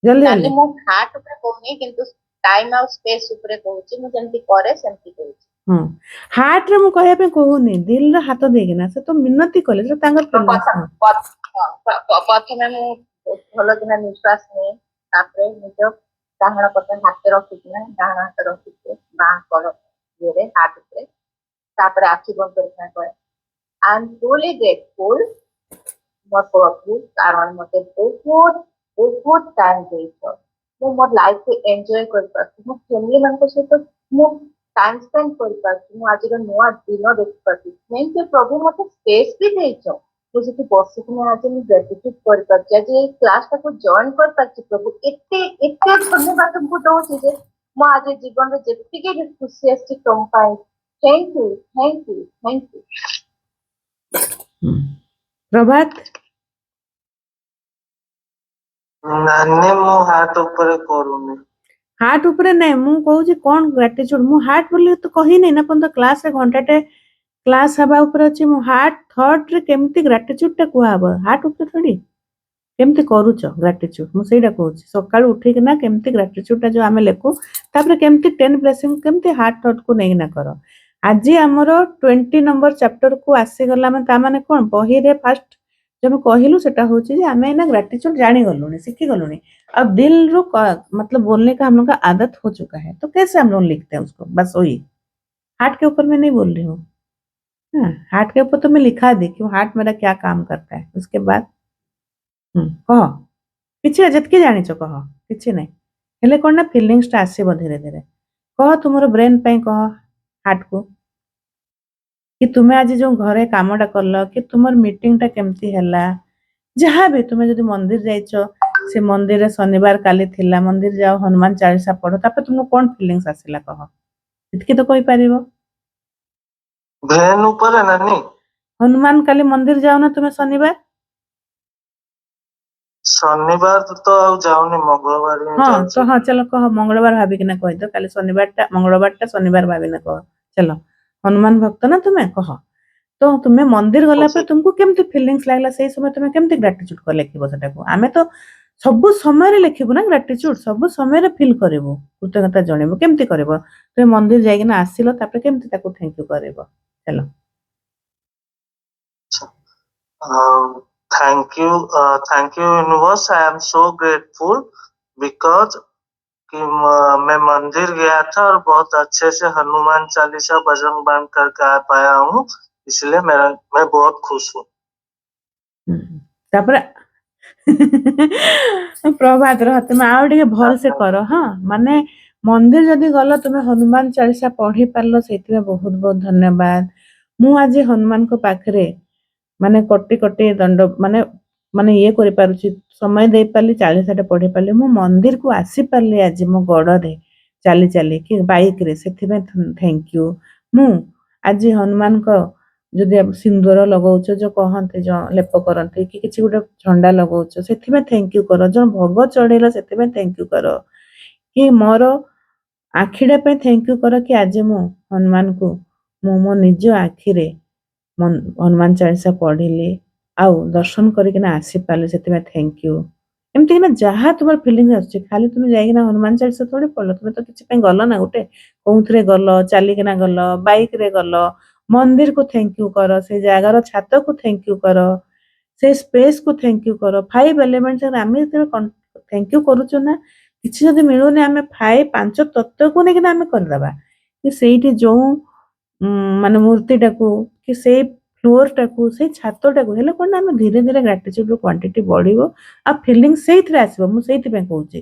जल्दी काली जल्दी मो हार्ट ऊपर कहूनी किंतु टाइम और स्पेस ऊपर कहूची मु जेंति करे सेंति कहूची हाँ हार्ट रे मु कहया पे कहूनी दिल रे हाथ देगिना से तो मिन्नती कले से तांगर प्रथमे मु भलो किना निश्वास ने तापरे निज डाहाण पटे हाथ रखिकिना डाहाण हाथ रखिके बाह कर ये हाथ ऊपर तापरे आखि बंद करके कहे आई एम ट्रूली ग्रेटफुल मोर प्रभु कारण मते बहुत टाइम देइछो मु मोर लाइफ को एंजॉय कर पाती मु फैमिली मन को सहित मु टाइम स्पेंड कर पाती मु आज नुआ दिन देख पाती थैंक यू प्रभु मते स्पेस भी देइछो मुझे कि बसिक में आज मु ग्रेटिट्यूड कर पाती आज ये क्लास को जॉइन कर पाती प्रभु एते धन्यवाद तुमको दउछि जे मु आज जीवन रे जेति के खुशी आछि तुम पाए थैंक यू प्रभात नाने मो हाथ ऊपर करूनी हार्ट ऊपर नहीं मु कहूँ कौन ग्राटिट्यूड मु हार्ट बोली तो कही नहीं ना पर्यंत क्लास रे घंटाटे क्लास हवा ऊपर अच्छी मु हार्ट थॉट रे केमती ग्राटिट्यूड टा कुहाब हार्ट ऊपर थोड़ी केमती करूच ग्राटिट्यूड मु सेटा कहूँ सकाळ उठिक ना केमती ग्राटिट्यूड टा जो आमे लेखु तापर केमती 10 ब्लेसिंग केमती हार्ट थॉट को नहीं ना कर आज आमर 20 नंबर चैप्टर को आसी गला माने कौन बही रे फर्स्ट जब कहलु सेटा होची जे आमे ना ग्रेटिट्यूड जानी गलुनी सीखी गलुनी अब दिल रो मतलब बोलने का हम लोग का आदत हो चुका है तो कैसे हम लोग लिखते हैं उसको बस वही हार्ट के ऊपर मैं नहीं बोल रही हूँ हाँ हार्ट के ऊपर तो मैं लिखा दी कि हार्ट मेरा क्या काम करता है उसके बाद कह किसी जितकी जानिच कह किसी नहीं हेले कौन ना फिलिंग्स टा आसीबो धीरे धीरे कह तुमर ब्रेन पे कह हार्ट को कि तुम्हें आज जो घरे कामटा कल कि तुमर मीटिंग टा केमती हैला जहाँ भी तुम्हें जदि मंदिर जाइछ से मंदिर रे शनिवार काली थिला मंदिर जाओ हनुमान चालीसा पढ़ो तापर तुमको कौन फीलिंग्स आसिला कह इतकी तो कहि परिबो ब्रेन ऊपर है नानी हनुमान काली मंदिर जाओ ना तुम्हें शनिवार तो आउ जाऊनी मंगलवार ही हाँ जाऊँ तो हाँ चलो कह मंगलवार भाभी किना कहि दो काली शनिवार टा मंगलवार टा शनिवार भाभी ना कह चलो हनुमान भक्त ना तुम्हें कह तो तुम्हें मंदिर गला पर तुमको केमती फीलिंग्स लागला से समय तुम्हें केमती ग्रेटिट्यूड कर लेखिबो सेटा को आमे तो सब समय रे लेखिबो ना ग्रेटिट्यूड सब समय रे फील करबो कृतज्ञता जणेबो केमती करबो तो मंदिर जाइना आसिलो तापर केमती ताको थैंक यू करबो चलो thank you universe I am so grateful because कि मैं मंदिर गया था और बहुत अच्छे से हनुमान चालीसा बजरंग बाण करके आ पाया हूँ इसलिए मैं बहुत खुश हूँ तापर प्रभात रह तुम आउ टिके भल से कर हाँ माने मंदिर जदि गल तुम्हें हनुमान चालीसा पढ़ी पारलो सेति बहुत बहुत धन्यवाद मु आज हनुमान को पाखरे माने कोटि कोटि दंड माने माने ये करि पारुछि समय दे पाली 40 पढ़ी पाली मु मंदिर को आसी पाली आज मो गड़ रे चाली चाली कि बाइक रे सेति में थैंक यू मु आज हनुमान को जदि सिंदूर लगाउछ जो कहते जो लेप करते कि किसी गोटे झंडा लगाउछ सेति में थैंक यू कर जो भोग चढ़ेला सेति में थैंक यू कर कि मोर आखिडा पे थैंक यू कर कि आज मु हनुमान को मो निज आखि रे हनुमान चालीसा पढ़िली आउ दर्शन करकिना आसी पाले सेति में थैंक यू एमती कि ना जहाँ तुम फीलिंग आछे खाली तुम जाइना हनुमान चालीसा थोड़ी पढ़ल तुम तो किछि पे गल ना गोटे कोउथरे गल चालिकिना गल बाइक रे गल मंदिर को थैंक यू कर से जगार छात को थैंक यू कर से स्पेस को थैंक यू कर 5 एलिमेंट्स आमे थैंक यू करूछु ना किछि जदि मिलुनी आमे 5 तत्व को नेकिना आमे कर दबा कि सेठी जो माने मूर्ति टाकू कि से फ्लोर टाकू से छात टाकू हेले कोन आमे धीरे धीरे ग्रेटिट्यूड क्वांटिटी बढ़िबो आ फीलिंग सेइथरे आसीबो मु सेइथि पे कहूची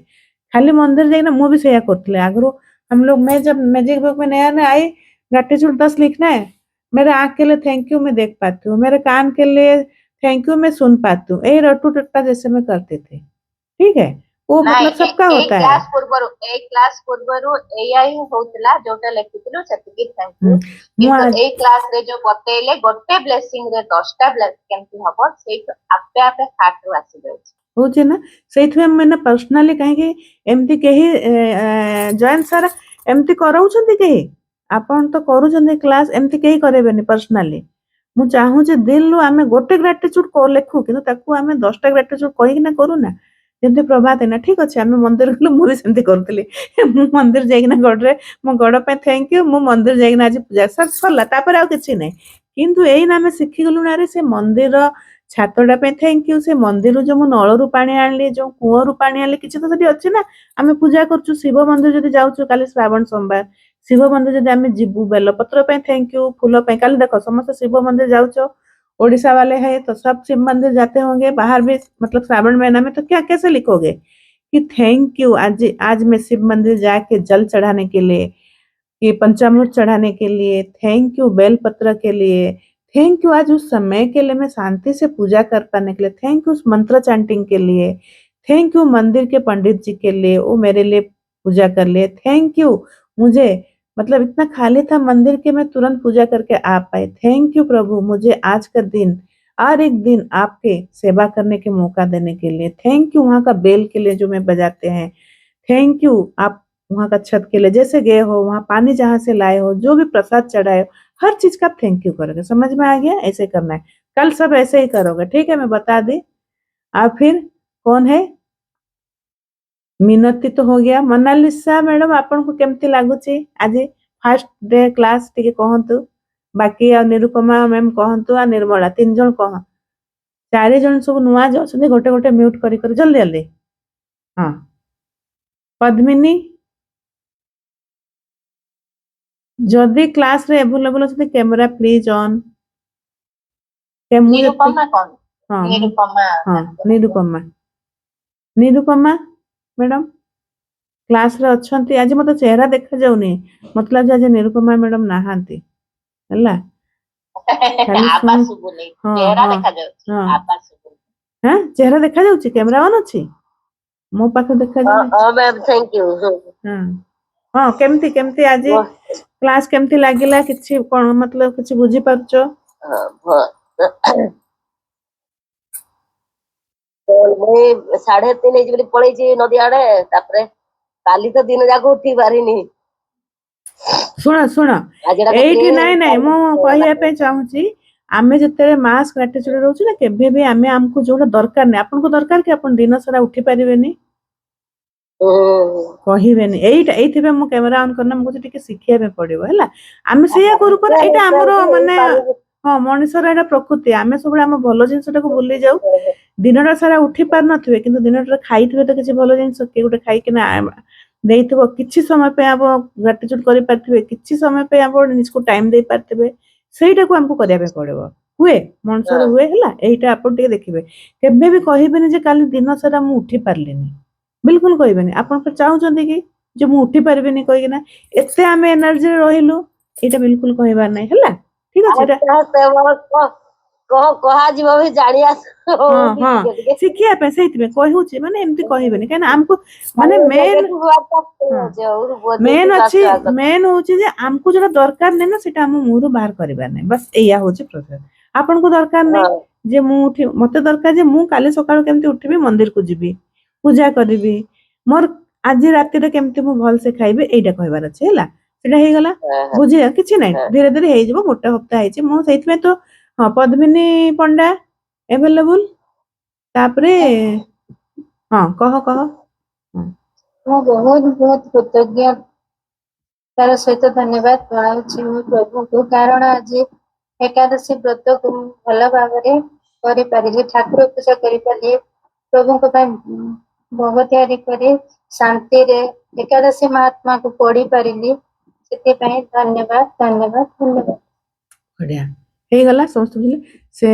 खाली मंदिर जाइना मु भी सेया करथले आगरो हम लोग मैं जब मैजिक बुक में नया नया आई ग्रेटिट्यूड 10 लिखना है मेरे आंख के लिए थैंक यू मैं देख पाती हूँ मेरे कान के लिए थैंक यू मैं सुन पाती हूँ ए रट्टू टट्टा जैसे मैं करते थे ठीक है वो मतलब सबका होता है क्लास पूर्वरु एया ही होतला जोटा लेखिथिलु सेतिकी थैंक यू मु किंतु आज ए क्लास रे जो बतेले गोटे ब्लेसिंग रे 10टा ब्लेसिंग केमती हबो सेई आपे आपे हार्ट रो आसी जाउछ होचे ना सेइथि मैंने पर्सनली कहीं कि एमती कही जॉइन सर एमती कराउछन्ती कही आपण तो करूछन्ती क्लास एमती कही करेबेनी पर्सनली मु चाहू जे दिल रो आमे गोटे ग्रेटिट्यूड को लेखु किंतु ताकू आमे 10टा ग्रेटिट्यूड कहि ना करू ना जेमती प्रभात है ना ठीक अच्छे आमे मंदिर गलु मु भी सेमती करतली मु मंदिर जाइना गडरे मो गड पे थैंक यू मु मंदिर जाइना आज पूजा सरला तापर आ किछि नै किंतु एई ना आमे सिखि गलु ना रे से मंदिर छातटा पे थैंक यू से मंदिर जो मु नळरू पानी आनली जो कुआरू पानी आनली किछि तो सेठी अछि ना आमे पूजा करछु शिव मंदिर जदि जाउछु काली श्रावण सोमवार शिव मंदिर जदि आमे जिबु बेलपत्र पे थैंक यू फूल पे काली देखो समस्त शिव मंदिर जाउछो ओडिशा वाले हैं तो सब शिव मंदिर जाते होंगे बाहर भी मतलब श्रावण महीना में तो क्या कैसे लिखोगे कि थैंक यू आज मैं शिव मंदिर जाके जल चढ़ाने के लिए कि पंचामृत चढ़ाने के लिए थैंक यू बेल पत्र के लिए थैंक यू आज उस समय के लिए मैं शांति से पूजा कर पाने के लिए थैंक यू उस मंत्र चैंटिंग के लिए थैंक यू मंदिर के पंडित जी के लिए वो मेरे लिए पूजा कर लिए थैंक यू मुझे मतलब इतना खाली था मंदिर के मैं तुरंत पूजा करके आ पाई थैंक यू प्रभु मुझे आज का दिन और एक दिन आपके सेवा करने के मौका देने के लिए थैंक यू वहाँ का बेल के लिए जो मैं बजाते हैं थैंक यू आप वहां का छत के लिए जैसे गए हो, वहां पानी जहां से लाए हो, जो भी प्रसाद चढ़ाए हो, हर चीज का थैंक यू करोगे। समझ में आ गया? ऐसे करना है। कल सब ऐसे ही करोगे, ठीक है? मैं बता दी। अब फिर कौन है? मिनती तो हो गया। मोनालिसा मैडम आपको केमती लगुच आज फास्ट डे क्लास? टिके कहतु। बाकी आ निरुपमा मैम कहतु, आ निर्मला, 3 जन कह। 4 जन सब नुआ जो अछंती, गोटे गोटे म्यूट करी करी जल्दी जल्दी। हाँ, पद्मिनी जदि क्लास रे अवेलेबल अछंती कैमरा प्लीज ऑन। के मु जति निरुपमा कौन? हाँ निरुपमा हाँ निरुपमा निरुपमा मैडम क्लास रे अछंती। आज मते चेहरा देखा जाउनी, मतलब आज निरुपमा मैडम नाहांती हला। खाली आवाज सुन। सुबुनी, हाँ चेहरा हाँ देखा जाଉଛି, हाँ आवाज सुबुनी। हाँ चेहरा देखा जाउची, कैमरा ऑन अछि मो पाखे देखा जाउनी। हाँ मैम थैंक यू। हाँ हाँ केमती केमती आज क्लास केमती लागिला? किछि कोन मतलब किछि बुझी पारुचो? मुई 3:30 बजे पळेछि नदी आड़े, तापरे काली तो दिन जाको उठी पारिनी। ଶୁଣ ଶୁଣ, आज एटा ଏଇଠି देखले ନାଇଁ ନାଇଁ ମୁଁ କହିବା ପାଇଁ ଚାହୁଁଛି, ଆମେ ଯେତେବେଳେ ମାସ୍ ଗ୍ରାଟିଚ୍ୟୁଡ୍ ରହୁଛୁ ନା, କେବେ ବି ଆମେ ଆମକୁ ଯୋଉଟା ଦରକାର ନାହିଁ, ଆପଣଙ୍କୁ ଦରକାର କି ଆପଣ ଦିନ ସାରା ଉଠି ପାରିବେନି, କହିବେନି। ଏଇଥିପାଇଁ ମୁଁ କ୍ୟାମେରା ଅନ୍ କରିନା, ମୁଁ କହୁଛି ଟିକେ ଶିଖିବା ପାଇଁ ପଡିବ ହେଲା। ଆମେ ସେଇଆ କରୁ କରୁ, ଏଇଟା ଆମର ମାନେ ହଁ ମଣିଷର ଏଇଟା ପ୍ରକୃତି। ଆମେ ସବୁବେଳେ ଆମ ଭଲ ଜିନିଷଟାକୁ ଭୁଲି ଯାଉ। ଦିନଟା ସାରା ଉଠି ପାରୁନଥିବେ, କିନ୍ତୁ ଦିନଟା ଖାଇଥିବେ ତ କିଛି ଭଲ ଜିନିଷ, କିଏ ଗୋଟେ ଖାଇକିନା ଦେଇଥିବ, କିଛି ସମୟ ପାଇଁ ଆପଣ ଗ୍ରାଟିଚ୍ୟୁଡ୍ କରିପାରିଥିବେ, କିଛି ସମୟ ପାଇଁ ଆପଣ ନିଜକୁ ଟାଇମ୍ ଦେଇ ପାରିଥିବେ, ସେଇଟାକୁ ଆମକୁ କରିବା ପାଇଁ ପଡିବ। ହୁଏ, ମଣିଷର ହୁଏ ହେଲା। ଏଇଟା ଆପଣ ଟିକେ ଦେଖିବେ, କେବେ ବି କହିବେନି ଯେ କାଲି ଦିନ ସାରା ମୁଁ ଉଠି ପାରିଲିନି, ବିଲକୁଲ କହିବେନି। ଆପଣ ଚାହୁଁଛନ୍ତି କି ଯେ ମୁଁ ଉଠି ପାରିବିନି କହିକିନା ଏତେ ଆମେ ଏନର୍ଜିରେ ରହିଲୁ, ଏଇଟା ବିଲକୁଲ କହିବାର ନାହିଁ ହେଲା। ଠିକ ଅଛି? ଏଇଟା କହାଯିବ ବି ଜାଣି ଆସ ହଁ ହଁ ଶିଖିବା ପାଇଁ, ସେଇଥିପାଇଁ କହୁଛି। ମାନେ ଏମିତି କହିବେନି, କାହିଁକିନା ଆମକୁ ମାନେ ମେନ୍ ହଉଛି ଯେ ଆମକୁ ଯୋଉଟା ଦରକାର ନାହିଁ ନା, ସେଇଟା ଆମ ମୁହଁରୁ ବାହାର କରିବାର ନାହିଁ। ବାସ୍ ଏଇଆ ହଉଛି ପ୍ରୋସେସ। ଆପଣଙ୍କୁ ଦରକାର ନାହିଁ ଯେ ମୁଁ ମତେ ଦରକାର ଯେ ମୁଁ କାଲି ସକାଳୁ କେମିତି ଉଠିବି, ମନ୍ଦିରକୁ ଯିବି, ପୂଜା କରିବି, ମୋର ଆଜି ରାତିରେ କେମିତି ମୁଁ ଭଲସେ ଖାଇବି, ଏଇଟା କହିବାର ଅଛି ହେଲା। ସେଇଟା ହେଇଗଲା, ବୁଝିବା କିଛି ନାହିଁ, ଧୀରେ ଧୀରେ ହେଇଯିବ। ଗୋଟେ ହପ୍ତାହ ହେଇଛି, ମୁଁ ସେଇଥିପାଇଁ ତ ହଁ ପଦ୍ମିନୀ ପଣ୍ଡା ଏଭେଲେବୁଲ। ତାପରେ ହଁ କହ କହ। ମୁଁ ବହୁତ ବହୁତ କୃତଜ୍ଞ ତାର ସହିତ ଧନ୍ୟବାଦ ଜଣାଉଛି ମୁଁ ପ୍ରଭୁଙ୍କୁ, କାରଣ ଆଜି ଏକାଦଶୀ ବ୍ରତକୁ ମୁଁ ଭଲ ଭାବରେ କରିପାରିଲି, ଠାକୁର ପୂଜା କରିପାରିଲି, ପ୍ରଭୁଙ୍କ ପାଇଁ ଭୋଗ ତିଆରି କରି ଶାନ୍ତିରେ ଏକାଦଶୀ ମହାତ୍ମାକୁ ପଢି ପାରିଲି। ସେଥିପାଇଁ ଧନ୍ୟବାଦ ଧନ୍ୟବାଦ ଧନ୍ୟବାଦ। ବଢିଆ ହେଇଗଲା, ସମସ୍ତେ ବୁଝିଲେ। ସେ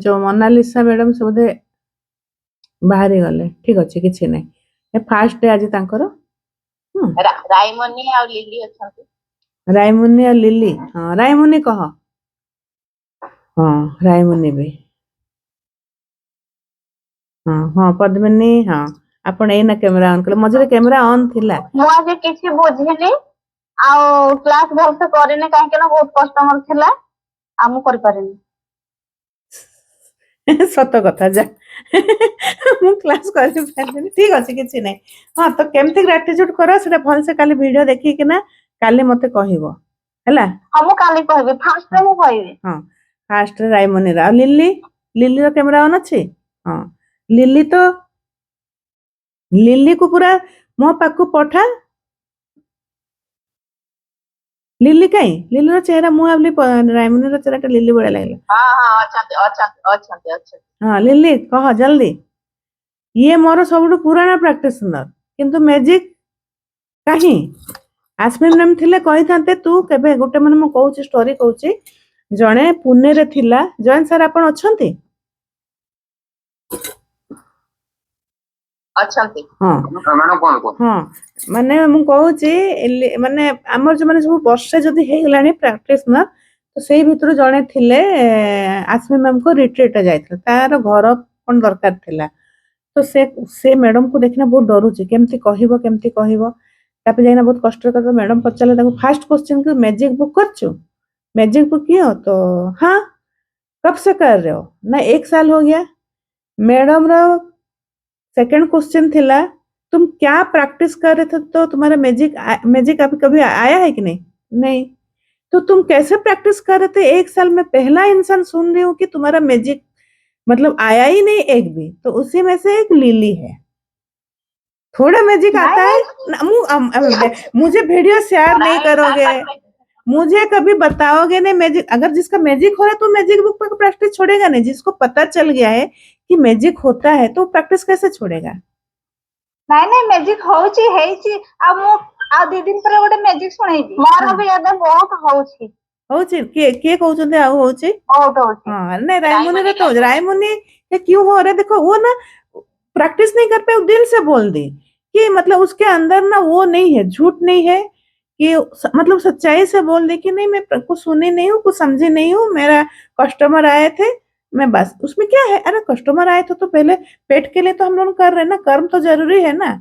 ଯୋଉ ମୋନାଲିସା ମ୍ୟାଡମ ସେ ବୋଧେ ବାହାରି ଗଲେ, ଠିକ ଅଛି, କିଛି ନାହିଁ। ଫାଷ୍ଟ ଡେ ଆଜି ତାଙ୍କର। ରାଇମନି ଆଉ ଲିଲି ଅଛନ୍ତି। ରାଇମୁନି ଆଉ ଲିଲି, ହଁ ରାଇମୁନି କହ। ହଁ ରାଇମୁନି ବି, ହଁ ହଁ ପଦ୍ମିନୀ, ହଁ ଆପଣ ଏଇନା କ୍ୟାମେରା ଅନ୍ କଲେ, ମଝିରେ କ୍ୟାମେରା ଅନ୍ ଥିଲା। ମୁଁ ଆଜି କିଛି ବୁଝିଲି ଆଉ କ୍ଲାସ ଭଲସେ କରିନି, କାହିଁକି ନା ବହୁତ କଷ୍ଟମର ଥିଲା ଆଉ ମୁଁ କରିପାରିନି। ସତ କଥା, ଯା ମୁଁ କ୍ଲାସ କରିପାରିଲିନି, ଠିକ ଅଛି, କିଛି ନାହିଁ। ହଁ ତ କେମିତି ଗ୍ରାଟିଚ୍ୟୁଡ୍ କର ସେଟା ଭଲସେ କାଲି ଭିଡିଓ ଦେଖିକିନା କାଲି ମତେ କହିବ ହେଲା। ହଁ ମୁଁ କାଲି କହିବି, ଫାର୍ଷ୍ଟରେ ମୁଁ କହିବି। ହଁ ଫାଷ୍ଟରେ ରାଇମନିର। ଆଉ ଲିଲିର କ୍ୟାମେରା ଅନ୍ ଅଛି? ହଁ ଲିଲିକୁ ପୁରା ମୋ ପାଖକୁ ପଠା। ଲିଲି କାଇଁ? ଲିଲିର ଚେହେରା ମୁଁ ଭାବିଲି ରାଇମନିର ଚେହେରାଟା ଲିଲି ଭଳିଆ ଲାଗିଲା। ହଁ ଲିଲି କହ ଜଲ୍ଦି। ଇଏ ମୋର ସବୁଠୁ ପୁରାଣା ପ୍ରାକ୍ଟିସନର, କିନ୍ତୁ ମ୍ୟାଜିକ କାହିଁ ଆସ୍ମିନ୍ ମ୍ୟାମ୍ ଥିଲେ କହିଥାନ୍ତେ ତୁ କେବେ ଗୋଟେ, ମାନେ ମୁଁ କହୁଛି ଷ୍ଟୋରି କହୁଛି। ଜଣେ ପୁନେରେ ଥିଲା, ଜୟନ୍ତ ସାର୍ ଆପଣ ଅଛନ୍ତି? ଅଛନ୍ତି। ହଁ ହଁ, ମାନେ ମୁଁ କହୁଛି, ମାନେ ଆମର ଯୋଉମାନେ ସବୁ ବର୍ଷେ ଯଦି ହେଇଗଲାଣି ପ୍ରାକ୍ଟିସନର, ତ ସେଇ ଭିତରୁ ଜଣେ ଥିଲେ, ଆସ୍ମିନ୍ ମ୍ୟାମଙ୍କ ରିଟ୍ରିଟ୍ ଯାଇଥିଲେ, ତାର ଘର କଣ ଦରକାର ଥିଲା। ତ ସେ ମ୍ୟାଡମକୁ ଦେଖିନା ବହୁତ ଡରୁଛି, କେମିତି କହିବ। ତାପରେ ଯାଇକିନା ବହୁତ କଷ୍ଟରେ କଥା ମ୍ୟାଡମ ପଚାରିଲେ ତାକୁ ଫାଷ୍ଟ क्वेश्चन कि मैजिक बुक करचू? मैजिक बुक किया तो हाँ, कब से कर रहे हो ना? 1 साल हो गया। मैडम रो सेकंड क्वेश्चन थिला तुम क्या प्रैक्टिस कर रहे थे तो तुम्हारा मैजिक अभी कभी आया है कि नहीं। तो तुम कैसे प्रैक्टिस कर रहे थे? 1 साल में पहला इंसान सुन रही हूँ कि तुम्हारा मैजिक मतलब आया ही नहीं एक भी। तो उसी में से एक लिली है। थोड़ा मैजिक आता है मुझे वीडियो शेयर नहीं करोगे, मुझे कभी बताओगे नहीं मैजिक। अगर जिसका मैजिक हो रहा है तो मैजिक बुक पर प्रैक्टिस छोड़ेगा नहीं। जिसको पता चल गया है कि मैजिक होता है तो प्रैक्टिस कैसे छोड़ेगा? नहीं मैजिक होची हेची आ मु आ 2 दिन पर गोटे मैजिक सुनैबी मोर भी याद बहुत होची के कहउछन्ते आ होची बहुत होची। हां नहीं रायमुनी रे तो रायमुनी ये क्यों हो रहा है? देखो वो ना प्रैक्टिस नहीं कर पाए, दिल से बोल दे कि मतलब उसके अंदर ना वो नहीं है, झूठ नहीं है कि मतलब सच्चाई से बोल दे कि नहीं मैं कुछ सुनी नहीं हूँ, कुछ समझी नहीं हूँ, मेरा कस्टमर आए थे मैं बस। उसमें क्या है? अरे कस्टमर आए थे तो पहले पेट के लिए तो हम लोग कर रहे हैं ना, कर्म तो जरूरी है ना।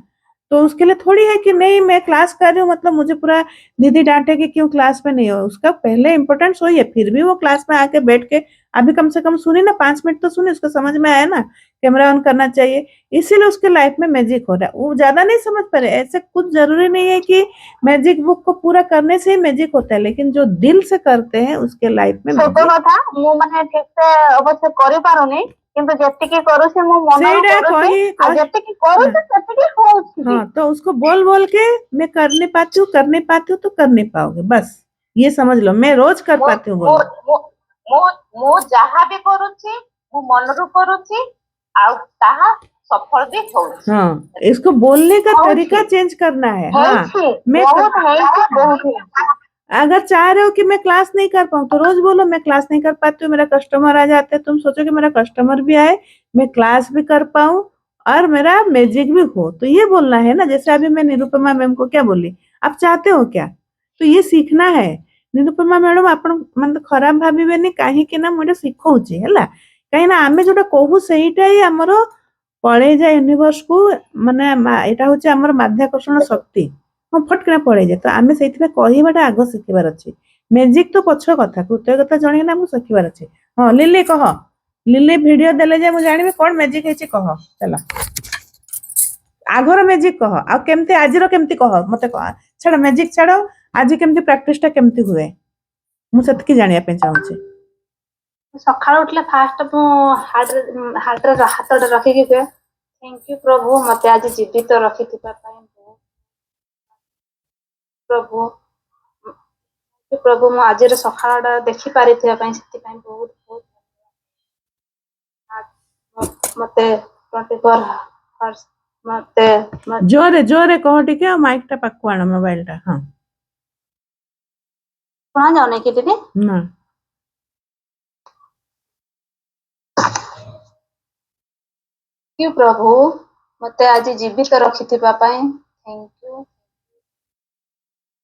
तो उसके लिए थोड़ी है कि नहीं मैं क्लास कर रही हूँ मतलब मुझे पूरा दीदी डांटे कि क्यों क्लास में नहीं हो। उसका पहले इंपॉर्टेंस वही है। फिर भी वो क्लास में आके बैठ के अभी कम से कम सुनी ना, 5 मिनट तो सुनी, उसको समझ में आया ना कैमरा ऑन करना चाहिए। इसीलिए उसके लाइफ में मैजिक हो रहा है। वो ज्यादा नहीं समझ पा रहे। ऐसे कुछ जरूरी नहीं है कि मैजिक बुक को पूरा करने से ही मैजिक होता है, लेकिन जो दिल से करते हैं उसके लाइफ में सत कथा मु माने ठीक से अवश्य करि पारुनी किंतु जेतिकी करूछे मु मन करूछे जेतिकी करूछे सेतिकी होउछि। हाँ तो उसको बोल बोल के मैं कर नहीं पाती हूँ तो कर नहीं पाओगे। बस ये समझ लो मैं रोज कर पाती हूँ बोलो। मु जहाँ भी करूछि मु मनरू करूछि आउ ताहा सफल भी होउछि। हाँ इसको बोलने का तरीका चेंज करना है। हाँ मैं अगर चाह रहे हो कि मैं क्लास नहीं कर पाऊँ तो रोज बोलो मैं क्लास नहीं कर पाती हूँ, मेरा कस्टमर आ जाते हैं। तुम सोचो कि मेरा कस्टमर भी आए, मैं क्लास भी कर पाऊँ और मेरा मैजिक भी हो, तो ये बोलना है ना। जैसे अभी मैं निरुपमा मैम को क्या बोली, आप चाहते हो क्या? तो ये सीखना है। निरुपमा मैडम आपण मतलब खराब भाविबेनी काहींकि ना मुझे शिखौची हैला। कहीं ना आमे जोटा कहू सेहीटा ही हमर पळेई जाए यूनिवर्स को, माने एटा होची हमर माध्याकर्षण शक्ति। हम फटकिना पळेई जाए। तो आमे सेइथिबे कहिबाटा आगो शिखिबार अछि। मैजिक तो पछ कथा, कृतज्ञता जणेला हमु शिखिबार अछि। हां लिली कह, लिली वीडियो देले जे मु जानिबे कोन मैजिक हेची कह। चला आगोर मैजिक कह आ केमते आजिरो केमती कह मते कह। छाड़ मैजिक छाड़ो, आज केमती प्रैक्टिस टा केमती हुए मु सेतकी जानिया पे चाहूची। सकाळ उठले फास्ट मु हार्ट रे हाथ रखी के थैंक यू प्रभु मते आज जीवित रखिथिबा पई प्रभु प्रभु मु आज रे सकाळडा देखि पारिथिबा पई सेति पई बहुत बहुत धन्यवाद। मते 24 हर्ष मते जोरे जोरे कह टिके माइक टा पाकु आण मोबाइल टा। हां सुना जाओ नहीं कि दीदी ना यू प्रभु मते आज जीवित रखिथिबा पई थैंक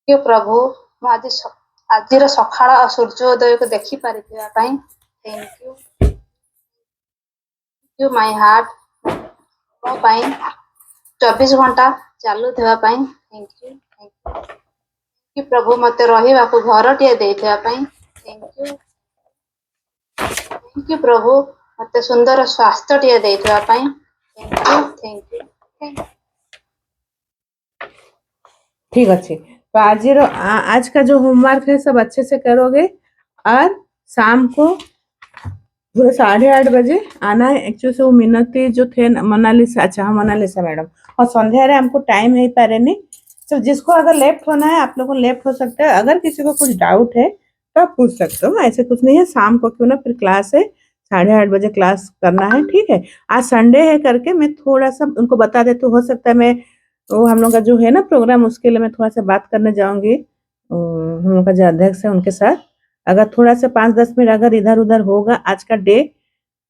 यू प्रभु मु आज रे सकाळ सूर्योदय को देखि पारिथिबा पई थैंक यू माय हार्ट मो पई 24 घंटा चालू थिबा पई थैंक यू प्रभु मते रहिबा को घर टिए देथिबा पई थैंक यू प्रभु मते सुंदर स्वास्थ्य टिए देथिबा पई थैंक यू। ठीक अच्छे। तो आज का जो होमवर्क है सब अच्छे से करोगे और शाम को पूरे 8:30 बजे आना है। एक्चुअली से वो मिनती जो थे मोनालिसा, अच्छा हाँ मोनालिसा मैडम, और संध्या रे हमको टाइम है पारे नहीं। तो जिसको अगर लेफ्ट होना है आप लोगों को लेफ्ट हो सकता है। अगर किसी को कुछ डाउट है तो आप पूछ सकते हो, ऐसे कुछ नहीं है। शाम को क्यों ना फिर क्लास है 8:30 बजे क्लास करना है, ठीक है। आज संडे है करके मैं थोड़ा सा उनको बता देती हूँ। हो सकता है मैं वो हम लोग का जो है ना प्रोग्राम उसके लिए मैं थोड़ा सा बात करने जाऊंगी हम लोग का जो अध्यक्ष है उनके साथ। अगर थोड़ा सा 5-10 मिनट अगर इधर उधर होगा। आज का डे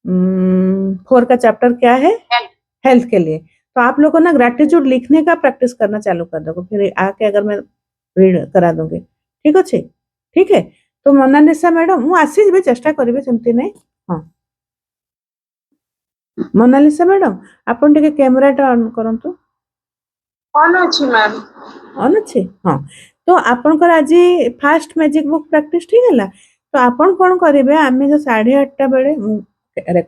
4 का चैप्टर क्या है, हेल्थ के लिए। तो आप लोगों को ना ग्रेटिट्यूड लिखने का प्रैक्टिस करना चालू कर दो, फिर आके अगर मैं रीड करा दूंगी, ठीक अच्छे, ठीक है। तो मोनालिसा मैडम मु आसीज भी चेष्टा करिवे सेमती नहीं। हाँ मोनालिसा मैडम आपण टिके कैमरा टा ऑन करंतु। ऑन अछि मैम ऑन अच्छे। हाँ तो आपनकर आज फास्ट मैजिक बुक प्रैक्टिस ठीक है। तो आपण कौन करेंगे, आम जो 8:30 बेले